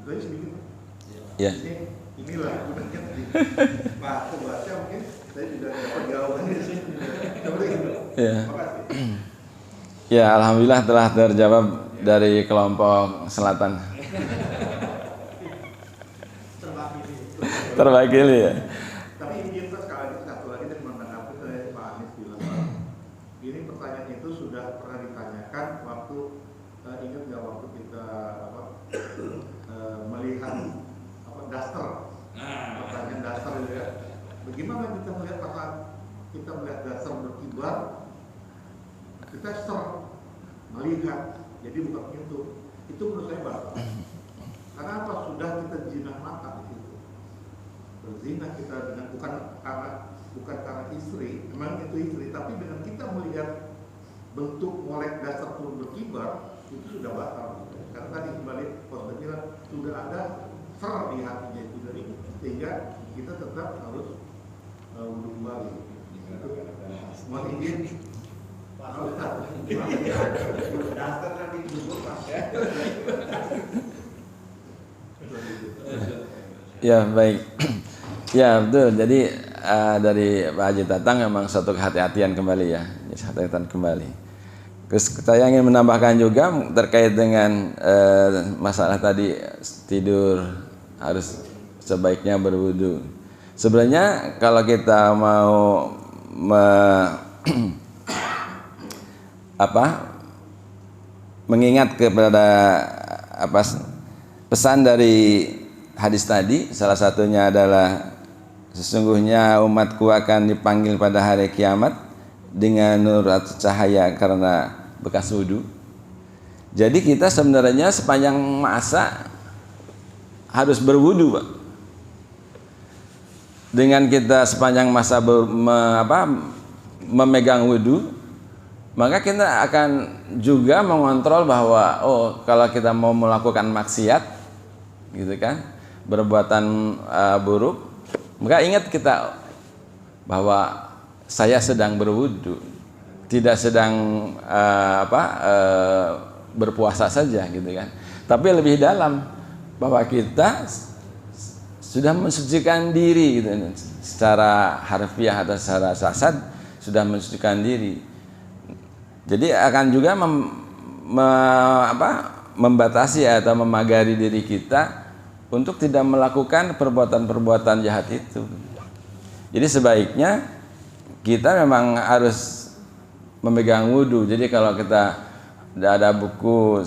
Itu aja sedikit. Ya. Inilah gunanya tadi. Pak, baca mungkin saya juga dapat jawabannya sih. Ya. Makasih. Ya, alhamdulillah telah terjawab dari kelompok selatan. Terwakili ya. Tapi ini sekali lagi satu lagi dan menanggapi saya Pak Anies bilang. Ini pertanyaan itu sudah pernah ditanyakan waktu ingat nggak waktu kita melihat daster. Pertanyaan daster itu ya. Bagaimana kita melihat saat kita melihat daster berkibar, kita melihat, jadi bukan pintu. Itu menurut saya batal. Karena apa? Sudah kita jinah mata di situ. Berzina kita dengan bukan karena istri, memang itu istri, tapi dengan kita melihat bentuk molek dasar turun berkibar itu sudah batal. Karena tadi kembali Pak bilang sudah ada di hatinya itu dari sehingga kita tetap harus wudhu kembali. Mohon izin. Dasar nanti dulu Pak. Ya, baik. Ya, betul. Jadi dari Pak Haji Tatang memang suatu kehati-hatian kembali ya. Kehati-hatian kembali. Terus saya ingin menambahkan juga terkait dengan masalah tadi tidur harus sebaiknya berwudu. Sebenarnya kalau kita mau mengingat kepada pesan dari hadis tadi, salah satunya adalah sesungguhnya umatku akan dipanggil pada hari kiamat dengan nur atau cahaya karena bekas wudu. Jadi kita sebenarnya sepanjang masa harus berwudu, Pak. Dengan kita sepanjang masa memegang wudu, maka kita akan juga mengontrol bahwa kalau kita mau melakukan maksiat, gitu kan, berbuatan buruk, maka ingat kita bahwa saya sedang berwudu, tidak sedang berpuasa saja gitu kan. Tapi lebih dalam bahwa kita sudah mensucikan diri gitu, secara harfiah atau secara sasad sudah mensucikan diri. Jadi akan juga membatasi atau memagari diri kita untuk tidak melakukan perbuatan-perbuatan jahat itu. Jadi sebaiknya kita memang harus memegang wudu. Jadi kalau kita ada buku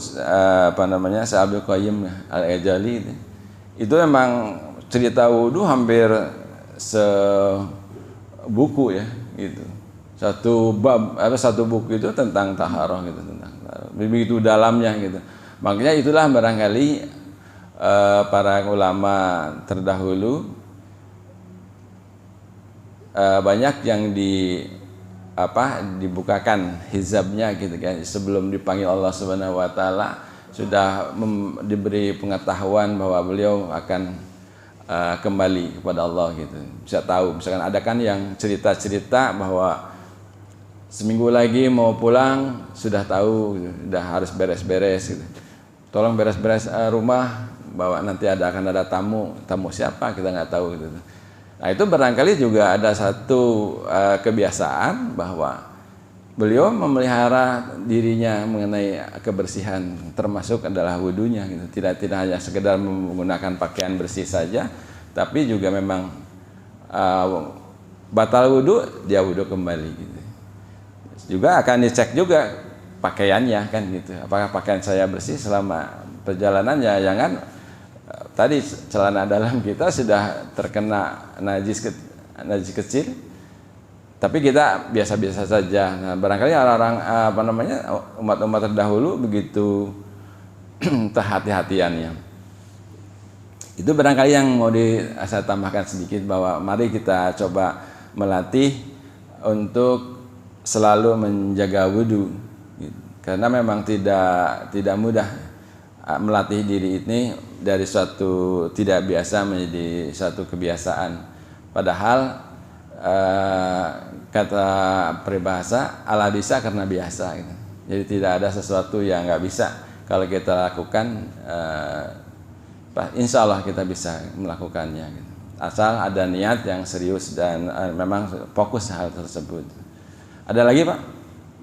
Syaikhul Qayyim Al-Ghazali itu memang cerita wudu hampir sebuku ya gitu. Satu buku itu tentang taharah gitu, tentang begitu dalamnya gitu. Makanya itulah barangkali para ulama terdahulu banyak yang dibukakan hizabnya gitu kan, sebelum dipanggil Allah Subhanahu wa taala sudah diberi pengetahuan bahwa beliau akan kembali kepada Allah gitu. Bisa tahu, misalkan ada kan yang cerita-cerita bahwa seminggu lagi mau pulang, sudah tahu gitu, sudah harus beres-beres gitu. Tolong beres-beres rumah, bahwa nanti akan ada tamu siapa kita nggak tahu gitu. Nah itu barangkali juga ada satu kebiasaan bahwa beliau memelihara dirinya mengenai kebersihan, termasuk adalah wudunya gitu. Tidak hanya sekedar menggunakan pakaian bersih saja, tapi juga memang batal wudu, dia wudu kembali gitu. Juga akan dicek juga pakaiannya kan gitu. Apakah pakaian saya bersih selama perjalanannya? Jangan tadi celana dalam kita sudah terkena najis kecil, tapi kita biasa-biasa saja. Nah, barangkali orang umat-umat terdahulu begitu kehati-hatiannya. Itu barangkali yang mau saya tambahkan sedikit, bahwa mari kita coba melatih untuk selalu menjaga wudu, karena memang tidak mudah melatih diri ini dari suatu tidak biasa menjadi suatu kebiasaan. Padahal kata peribahasa ala bisa karena biasa gitu. Jadi tidak ada sesuatu yang nggak bisa kalau kita lakukan, insya Allah kita bisa melakukannya gitu. Asal ada niat yang serius dan memang fokus hal tersebut. Ada lagi Pak?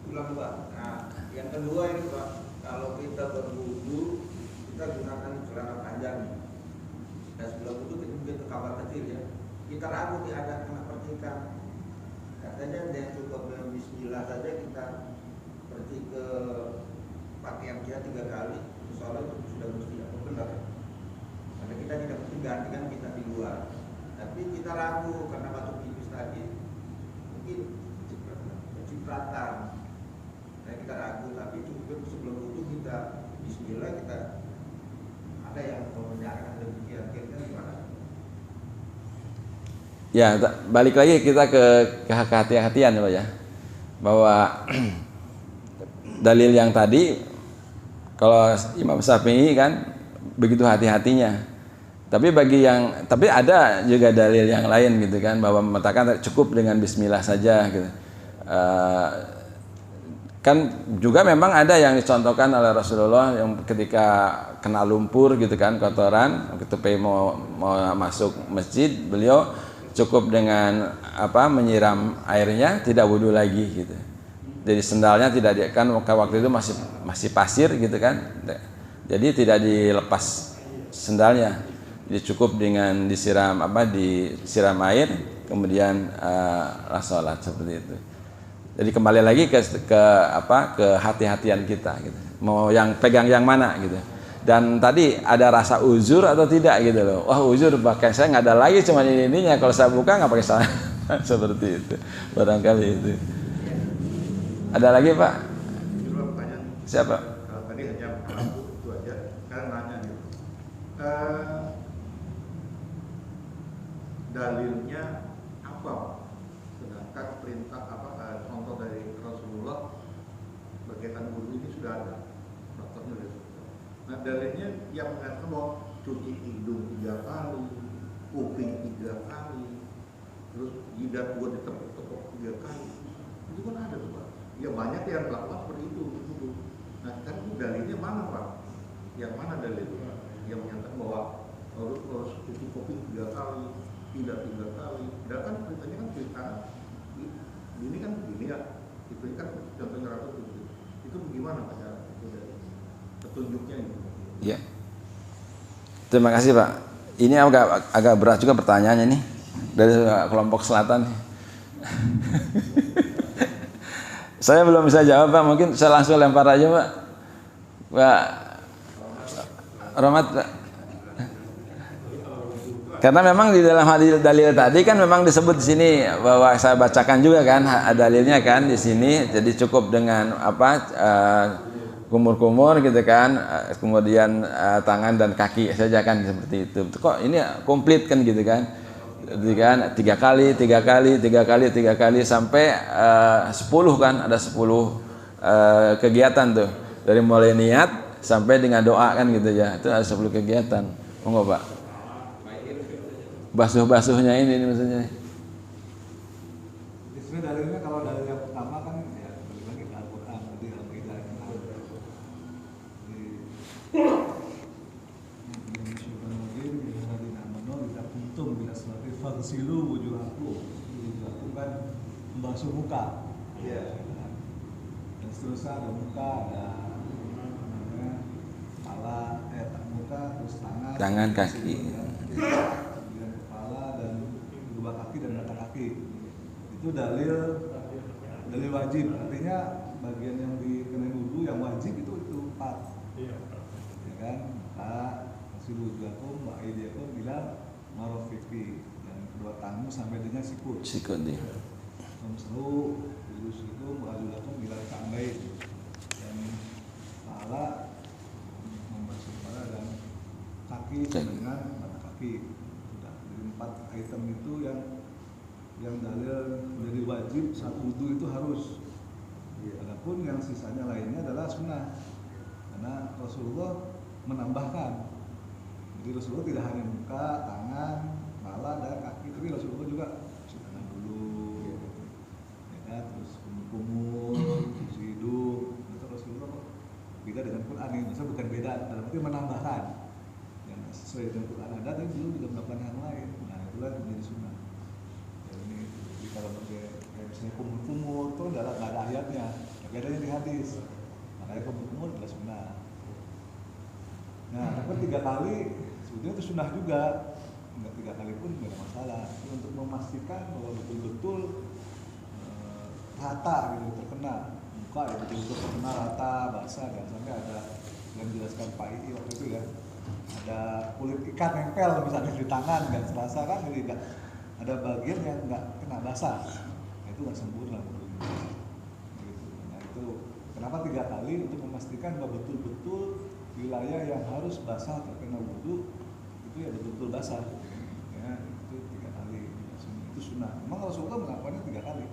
Ulang Pak. Nah, yang kedua ini Pak, kalau kita berwudu kita gunakan celana panjang. Dan sebelum wudu kita begitu kabar kecil ya. Kita ragu ada kena percikan. Katanya dia cukup bismillah saja kita pergi ke pakaian kita 3 kali, soalnya itu sudah mesti apa benar. Karena kita tidak mesti ganti kan kita di luar. Tapi kita ragu karena batuk tipis tadi. Mungkin cipratan. Nah, kita ragu, tapi cukup sebelum wudu kita bismillah, kita ada yang menyarankan demikian, kira-kira gimana? Ya, balik lagi kita ke kehati-hatian Pak ya. Bahwa dalil yang tadi kalau Imam Syafi'i kan begitu hati-hatinya. Tapi tapi ada juga dalil yang lain gitu kan, bahwa mengatakan cukup dengan bismillah saja gitu. Kan juga memang ada yang dicontohkan oleh Rasulullah yang ketika kena lumpur gitu kan, kotoran, ketika mau masuk masjid, beliau cukup dengan menyiram airnya, tidak wudu lagi gitu. Jadi sendalnya tidak kan waktu itu masih pasir gitu kan. Jadi tidak dilepas sendalnya. Jadi cukup dengan disiram air, kemudian sholat seperti itu. Jadi kembali lagi ke hati-hatian kita gitu. Mau yang pegang yang mana gitu. Dan tadi ada rasa uzur atau tidak gitu loh. Wah uzur, pakai saya nggak ada lagi, cuma ininya. Kalau saya buka nggak pakai salah. Seperti itu. Barangkali itu. Ada lagi Pak? Siapa? Kalau tadi hanya itu aja. Sekarang nanya gitu. Dalilnya apa? Sedangkan perintah contoh dari Rasulullah berkaitan wudu ini sudah ada, dokternya sudah. Nah dalilnya yang mengatakan bahwa cuci hidung 3 kali, kuping 3 kali, terus jidat gua ditepuk-tepuk 3 kali. Itu kan ada tuh Pak. Ya banyak yang melakukan seperti itu. Nah kan dalilnya mana Pak? Yang mana dalilnya? Yang menyatakan bahwa harus cuci kuping 3 kali, tidak 3 kali. Dan kan ceritanya kan cerita ini kan begini ya. Itu kan contohnya ratu itu bagaimana Pak cara itu dari petunjuknya itu? Ya. Terima kasih Pak. Ini agak berat juga pertanyaannya nih dari kelompok selatan. Saya belum bisa jawab Pak. Mungkin saya langsung lempar aja Pak. Pak Rahmat Pak. Karena memang di dalam hadis dalil tadi kan memang disebut di sini bahwa saya bacakan juga kan dalilnya kan di sini. Jadi cukup dengan kumur-kumur gitu kan, kemudian tangan dan kaki saja kan seperti itu. Kok ini komplit kan gitu kan? Jadi kan 3 kali sampai 10 kan, ada 10 kegiatan tuh. Dari mulai niat sampai dengan doa kan gitu ya. Itu ada 10 kegiatan. Monggo Pak. Basuh-basuhnya ini maksudnya. Sebenarnya dalilnya kalau dalil yang pertama kan ya balik lagi ke Al-Quran tadi Al-Maidah kan membasuh muka. Dan seterusnya ada muka, ada kepala, muka, terus tangan Kaki. Kaki dan mata kaki itu dalil wajib, artinya bagian yang dikenai wudu yang wajib itu 4 ya kan, silu wujuhakum wa aydiyakum ila marafiqi, dan kedua tangan sampai dengan sikut dia. Memseru wujuhakum wa aydiyakum ila ka'bain, dan kepala membasuh kepala dan kaki dengan mata kaki. Dari 4 item itu yang dalil dari wajib saat wudu itu harus. Adapun yang sisanya lainnya adalah sunnah, karena Rasulullah menambahkan. Jadi Rasulullah tidak hanya muka, tangan, kepala dan kaki, tapi Rasulullah juga cuci tangan dulu, ya kan? Terus kumur, cuci hidung. Itu Rasulullah beda dengan Quran ini, maksudnya bukan beda, dalam arti menambahkan yang sesuai dengan Quran ada, tapi belum juga melakukan hal lain. Nah itulah menjadi sunnah. Jadi kalau misalnya kumur-kumur itu nggak ada ayatnya, tapi adanya di hadis. Makanya kumur-kumur adalah sunnah. Nah, tapi 3 kali sebetulnya itu sunnah juga. Enggak 3 kali pun nggak ada masalah. Itu untuk memastikan bahwa betul-betul rata gitu, terkena muka ya betul-betul terkena rata, basah, dan sampai ada yang dijelaskan Pak I waktu itu ya. Ada kulit ikan nempel misalnya di tangan, nggak terasa kan, jadi nggak ada bagian yang nggak kena basah. Nah, itu nggak sempurna gitu. Nah itu kenapa 3 kali untuk memastikan bahwa betul-betul wilayah yang harus basah terkena wudu itu ya betul-betul basah. Ya itu 3 kali. Itu sunnah. Memang Rasulullah melakukannya 3 kali.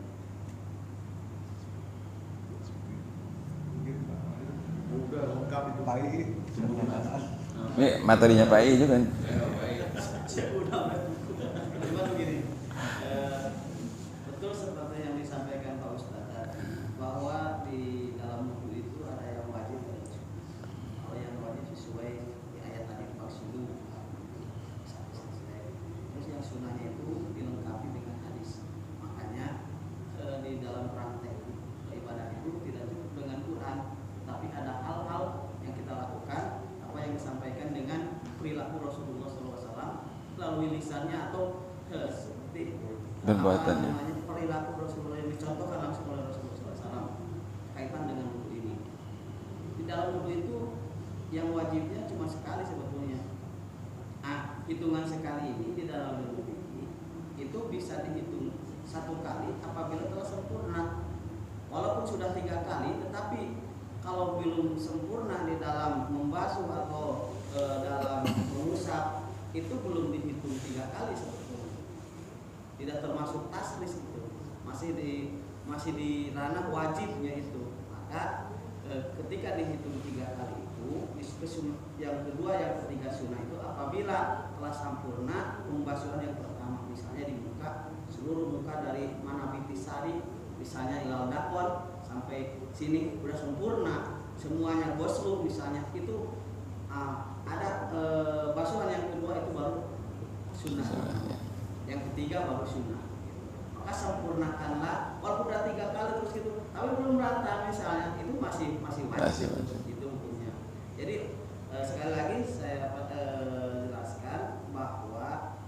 Udah lengkap itu Pak I. Ini materinya Pak I juga. Cuma begini, betul seperti yang disampaikan Pak Ustadz tadi, bahwa di dalam wudu itu ada yang wajib dan yang sunnah. Kalau yang wajib sesuai di ayat tadi maksudnya, terus yang sunnahnya itu dilengkapi dengan hadis. Makanya di dalam praktek ibadah itu tidak cukup dengan Quran, tapi ada hal-hal yang kita lakukan, apa yang disampaikan dengan perilaku Rasulullah SAW melalui lisannya atau seperti perbuatannya. Perilaku Rasulullah yang dicontohkan langsung oleh Rasulullah SAW kaitan dengan wudu ini. Di dalam wudu itu yang wajibnya cuma sekali sebetulnya. Nah, hitungan sekali ini di dalam wudu ini itu bisa dihitung 1 kali apabila telah sempurna. Walaupun sudah 3 kali, tetapi kalau belum sempurna di dalam membasuh atau dalam mengusap, itu belum dihitung 3 kali sebetulnya. Tidak termasuk taslis itu, masih di ranah wajibnya itu. Maka ketika dihitung 3 kali itu, yang kedua yang ketiga sunnah itu apabila telah sempurna pembasuhan yang pertama, misalnya di muka, seluruh muka dari manabitisari misalnya ilal dakon sampai sini udah sempurna semuanya, goslu misalnya itu ada basuhan yang kedua itu baru sunnah, yang ketiga baru sunnah. Maka sempurnakanlah, walaupun udah 3 kali terus gitu, tapi belum rata misalnya, itu masih wajib itu hukumnya. Jadi sekali lagi saya jelaskan bahwa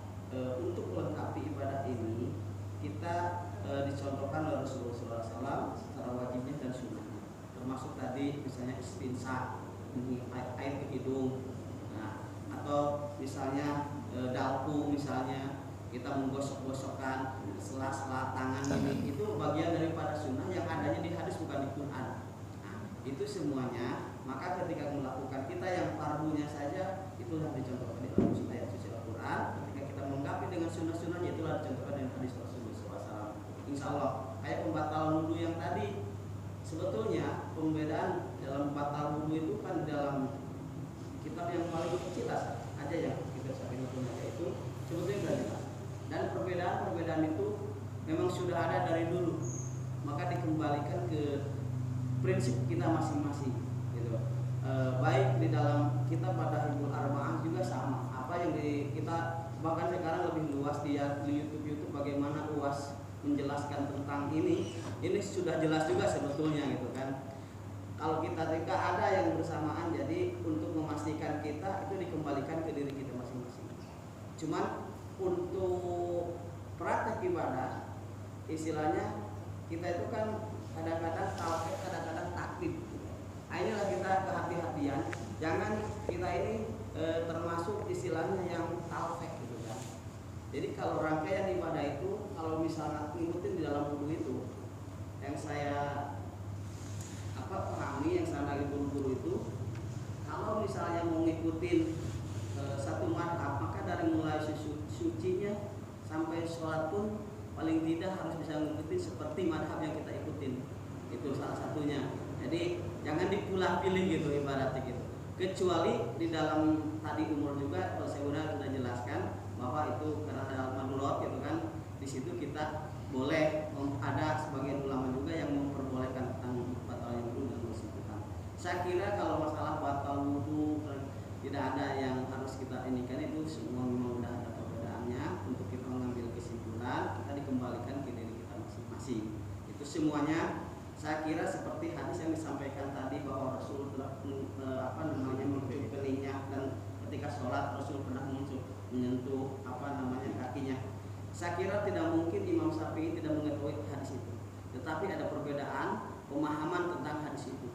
untuk melengkapi ibadah ini kita dicontohkan oleh Rasulullah SAW secara wajibnya dan sunnahnya, termasuk tadi misalnya istinsaq, air ke hidung, atau misalnya dalku misalnya kita menggosok-gosokkan sela-sela tangan ini, itu bagian daripada sunnah yang adanya di hadis bukan di Quran. Itu semuanya, maka ketika melakukan kita yang fardunya saja itulah dicontohkan di dalam ayat suci Al-Quran. Ketika kita melengkapi dengan sunnah-sunnahnya itulah dicontohkan dengan hadis Rasulullah SAW. Insya Allah kayak pembatalan wudhu yang tadi, sebetulnya pembedaan dalam pembatalan wudhu itu kan dalam kitab yang paling kecil aja yang kita sampaikan itu sebetulnya sudah jelas. Dan perbedaan-perbedaan itu memang sudah ada dari dulu, maka dikembalikan ke prinsip kita masing-masing gitu. Baik di dalam kitab Badaihul Arba'ah juga sama, apa yang kita bahkan sekarang lebih luas di YouTube bagaimana luas menjelaskan tentang ini sudah jelas juga sebetulnya gitu kan. Kalau kita ada yang bersamaan, jadi untuk memastikan kita itu dikembalikan ke diri kita masing-masing. Cuman untuk praktek ibadah, istilahnya kita itu kan kadang-kadang tauhid, kadang-kadang taklid. Inilah kita kehati-hatian, jangan kita ini termasuk istilahnya yang tauhid gitu kan. Jadi kalau rangkaian ibadah itu, kalau misalnya ngikutin di dalam wudhu itu, yang saya pahami, yang saya lagi guru-guru itu, kalau misalnya mau ngikutin satu madhab, maka dari mulai sucinya sampai sholat pun paling tidak harus bisa ngikutin seperti madhab yang kita ikutin. Itu salah satunya. Jadi jangan dipulah pilih gitu ibaratnya gitu. Kecuali di dalam tadi umur juga, kalau saya sudah jelaskan bahwa itu karena dalam madhurat gitu kan, di situ kita boleh, ada sebagian ulama juga yang memperbolehkan tentang batal wudhu dan bersihkan. Saya kira kalau masalah batal wudhu tidak ada yang harus kita inikan, itu semua memang sudah ada perbedaannya. Untuk kita mengambil kesimpulan, kita dikembalikan ke diri kita masing-masing. Itu semuanya saya kira seperti hadis yang disampaikan tadi bahwa Rasul telah mencuci keningnya, dan ketika sholat Rasul pernah menyentuh kakinya. Saya kira tidak mungkin Imam Syafi'i tidak mengetahui hadis itu, tetapi ada perbedaan pemahaman tentang hadis itu.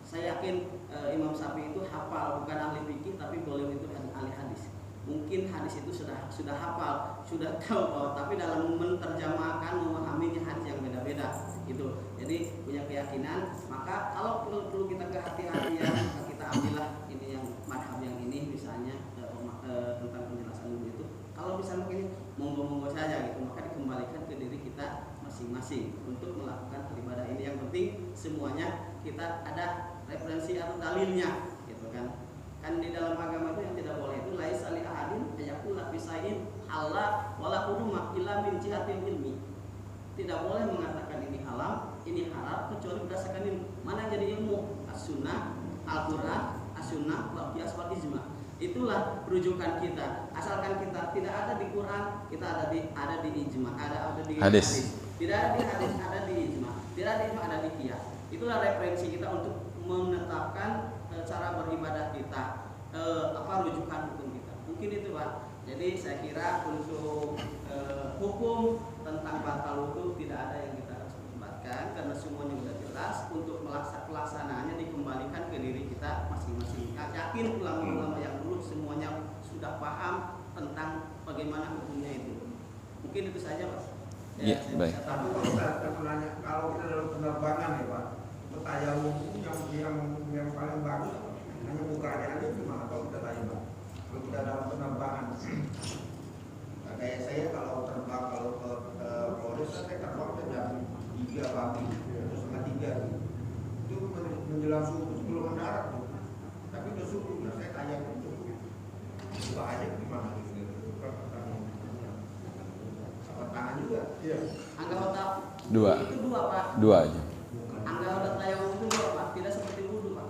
Saya yakin Imam Syafi'i itu hafal, bukan ahli fikih, tapi beliau itu ahli hadis. Mungkin hadis itu sudah hafal, sudah tahu bahwa, tapi dalam menerjemahkan, memahaminya hadis yang beda-beda gitu. Jadi punya keyakinan, maka kalau perlu kita kehati-hatian, maka kita ambillah ini yang madhab yang ini misalnya tentang penjelasan itu. Kalau misalnya ini monggo-monggo saja gitu, maka dikembalikan ke diri kita masing-masing untuk melakukan ibadah ini. Yang penting semuanya kita ada referensi atau dalilnya gitu kan. Kan di dalam agama itu yang tidak boleh itu laisa li ahadin ayaqula fi shay'in halal wala huruma illa min jihatil ilmi. Tidak boleh mengatakan ini halal, ini halal kecuali berdasarkan ilmu. Mana jadi ilmu? As-sunnah, Al-Qur'an, as-sunnah, wal qiyas wal ijma'. Itulah rujukan kita. Asalkan kita tidak ada di Quran, kita ada di ijma, ada di hadis. Tidak ada di hadis, ada di ijma. Tidak ada di ijma, ada di qiyas. Itulah referensi kita untuk menetapkan cara beribadah kita, rujukan hukum kita. Mungkin itu Pak. Jadi saya kira untuk hukum tentang batal wudhu tidak ada yang kita harus perdebatkan karena semuanya sudah jelas. Untuk pelaksanaannya dikembalikan ke diri kita masing-masing. Yakin ulama-ulama yang dulu semuanya sudah paham tentang bagaimana hukumnya itu. Mungkin itu saja Pak. Ya, baik. Tapi kalau kita dalam penerbangan ya Pak, tayamum yang paling bagus hanya bukanya aja gimana kalau kita tayamum? Kalau kita dalam penerbangan, kayak saya kalau terbang ke Flores, saya terbang jam 3 pagi, atau setengah 3 itu menurut menjelang subuh sebelum mendarat tuh. Tapi udah subuh, nah saya tanya itu buka aja gimana apa tangan juga? Iya. Angka otak Dua. itu dua Pak. Dua aja. Angka otak tayamum itu dua Pak, tidak seperti wudhu Pak.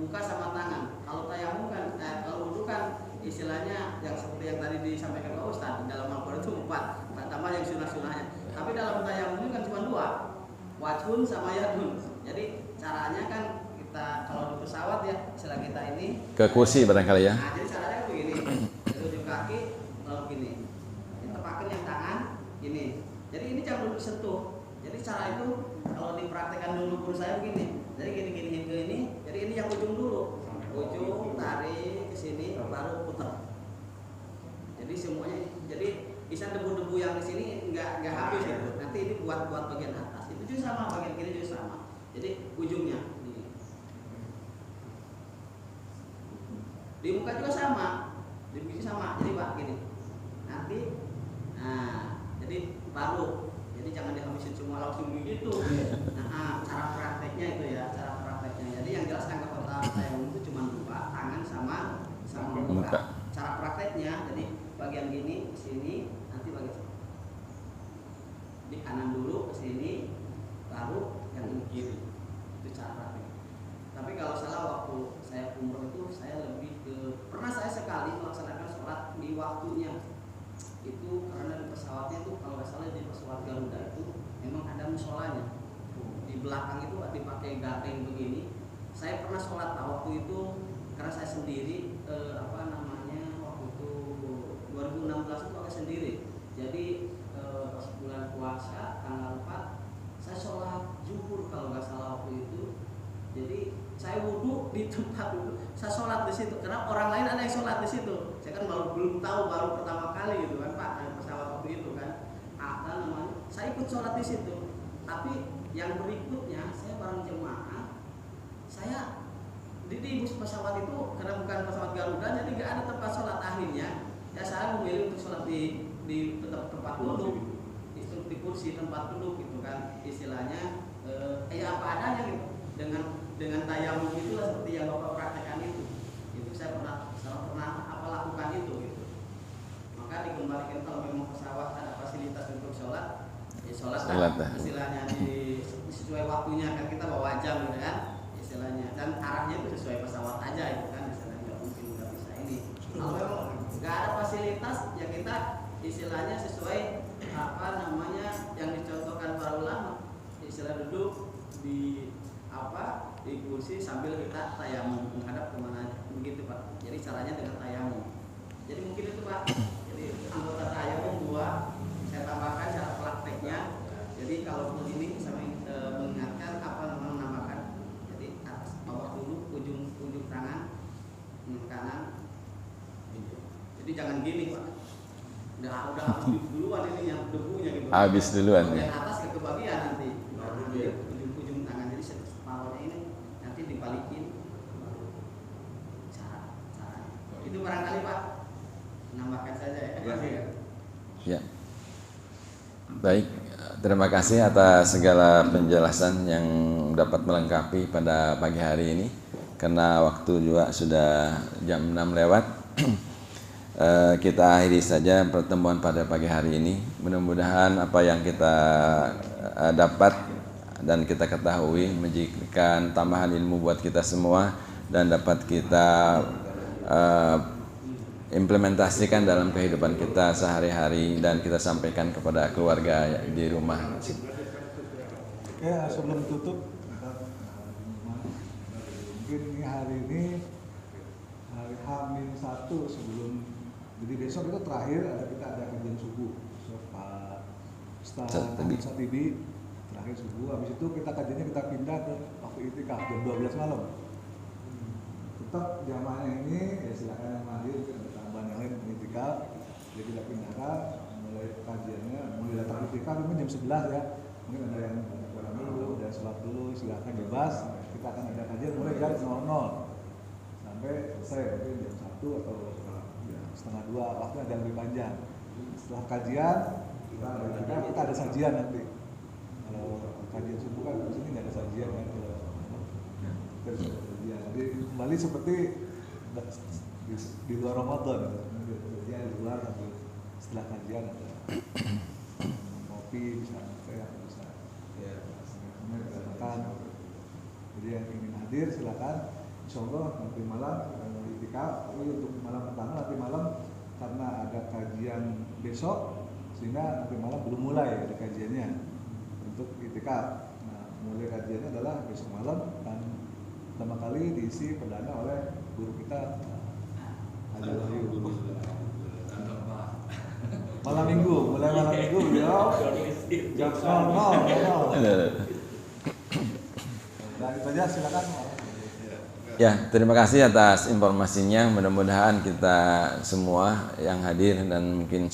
Muka sama tangan. Kalau tayamum kan, kalau wudhu kan istilahnya yang seperti yang tadi disampaikan Pak Ustadz, dalam Al-Quran itu 4 tambah yang sunnah-sunnahnya. Tapi dalam tayamum ini kan cuma 2, wajhun sama yadun. Jadi caranya kan kita kalau di pesawat ya, istilah kita ini Ke kursi barangkali ya. Nah, jadi caranya begini, ujung kaki lalu gini, kita pakai yang tangan gini. Jadi ini jangan dulu disentuh. Jadi cara itu kalau dipraktekkan dulu pun saya begini. Jadi gini ke ini. Jadi ini yang ujung dulu, ujung tarik ke sini baru putar. Jadi semuanya, jadi bisa debu-debu yang di sini nggak habis gitu. Nanti ini buat bagian atas. Itu juga sama, bagian kiri juga sama. Jadi ujungnya di muka juga sama, di begini sama. Jadi Pak gini, nanti, nah jadi baru, jadi jangan dihabisin semua langsung begitu. Nah, cara prakteknya itu ya, cara prakteknya. Jadi yang jelas angka total tayamum itu cuma 2, tangan sama muka. Cara prakteknya, jadi bagian gini, sini, nanti bagian sini. Di kanan dulu ke sini, baru yang ini kiri. Itu cara prakteknya. Tapi kalau salah waktu saya umroh itu saya lebih pernah saya sekali melaksanakan sholat di waktunya itu karena di pesawatnya itu kalau nggak salah di pesawat Garuda itu memang ada musholanya di belakang itu dipakai ganteng begini. Saya pernah sholat waktu itu karena saya sendiri waktu itu 2016 itu pakai sendiri. Jadi pas bulan puasa tanggal 4 saya sholat zuhur kalau nggak salah waktu itu. Jadi saya wudhu di tempat itu, saya sholat di situ karena orang lain ada yang sholat di situ. Saya kan belum tahu, baru pertama kali gitu kan Pak, naik pesawat waktu itu kan. Saya ikut sholat di situ. Tapi yang berikutnya saya bareng jemaah, saya di bus pesawat itu karena bukan pesawat Garuda, jadi nggak ada tempat sholat akhirnya. Ya saya memilih untuk sholat di tempat duduk, di kursi tempat duduk gitu kan, istilahnya apa adanya gitu. Dengan tayamum itulah seperti yang Bapak praktekkan itu saya pernah lakukan itu gitu. Maka dikembalikan kalau memang pesawat ada fasilitas untuk sholat, ya sholat kan istilahnya sesuai waktunya kan, kita bawa jam gitu kan istilahnya, dan arahnya itu sesuai pesawat aja itu kan istilahnya, nggak mungkin nggak bisa ini. Kalau memang nggak ada fasilitas ya kita istilahnya sesuai yang dicontohkan para ulama, istilah duduk di kursi sambil kita tayamum menghadap kemana aja begitu Pak. Jadi caranya dengan tayamum. Jadi mungkin itu Pak. Jadi anggota tayamum 2 saya tambahkan cara prakteknya. Jadi kalau ini bisa mengingatkan menambahkan. Jadi atas bawah dulu ujung tangan kanan. Jadi jangan gini Pak. Udah habis duluan ini yang debunya gitu. Habis duluan ya. Yang atas kebagian nanti. Ujung tangan jadi powernya ini nanti dibalikin cara itu barangkali Pak, menambahkan saja ya. Ya. Baik, terima kasih atas segala penjelasan yang dapat melengkapi pada pagi hari ini. Karena waktu juga sudah jam 6 lewat. Kita akhiri saja pertemuan pada pagi hari ini. Mudah-mudahan apa yang kita dapat dan kita ketahui menjadikan tambahan ilmu buat kita semua dan dapat kita implementasikan dalam kehidupan kita sehari-hari dan kita sampaikan kepada keluarga di rumah. Ya, sebelum tutup mungkin hari ini hari H-1 sebelum, jadi besok itu terakhir kita ada kajian subuh Ustaz Satibi terakhir subuh. Habis itu kajiannya kita pindah ke waktu itikaf jam 12 malam. Tetap jamaahnya ini ya silakan yang hadir, ada tambahan yang lain itikaf. Jadi kita pindahkan mulai kajiannya, mulai datang itikaf mungkin jam 11 ya. Mungkin ada yang kurang dulu, ada yang sholat dulu, silakan bebas. Kita akan ada kajian mulai jam 00 sampai selesai mungkin jam 1 atau setengah 2, waktu ada lebih panjang. Setelah kajian kita ada sajian nanti. Kalau kajian subuh kan di sini nggak ada sajian kan, terus ada sajian. Jadi kembali seperti di luar Ramadan, ya di luar setelah kajian ada kopi, bisa teh, bisa ya makan. Jadi yang ingin hadir silakan. Insyaallah nanti malam kita mau itikaf. Tapi untuk malam pertama nanti malam karena ada kajian besok, sehingga nanti malam belum mulai ada kajiannya untuk itikaf. Nah, mulai kajiannya adalah besok malam dan pertama kali diisi perdana oleh guru kita Haji Wahyu. Malam minggu, mulai malam minggu beliau jam 00. Dan itu aja, silakan. Ya, terima kasih atas informasinya. Mudah-mudahan kita semua yang hadir dan mungkin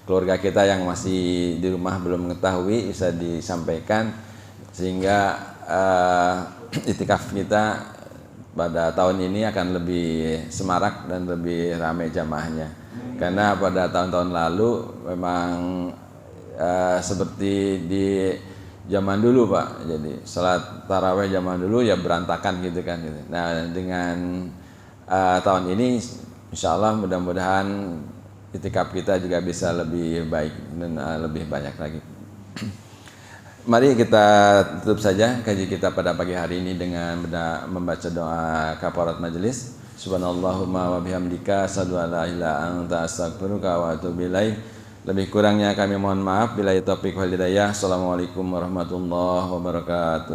keluarga kita yang masih di rumah belum mengetahui bisa disampaikan sehingga itikaf kita pada tahun ini akan lebih semarak dan lebih ramai jamaahnya. Karena pada tahun-tahun lalu memang seperti di zaman dulu Pak, jadi salat taraweh zaman dulu ya berantakan gitu kan gitu. Nah dengan tahun ini insya Allah mudah-mudahan itikaf kita juga bisa lebih baik dan lebih banyak lagi. Mari kita tutup saja kaji kita pada pagi hari ini dengan membaca doa kafarat majelis. Subhanallahumma wa bihamdika asyhadu an la ilaha anta astaghfiruka wa atubu ilaik. Lebih kurangnya kami mohon maaf. Billahi taufiq wal hidayah. Assalamualaikum warahmatullahi wabarakatuh.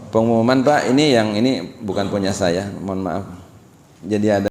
Pengumuman Pak, ini bukan punya saya, mohon maaf. Jadi ada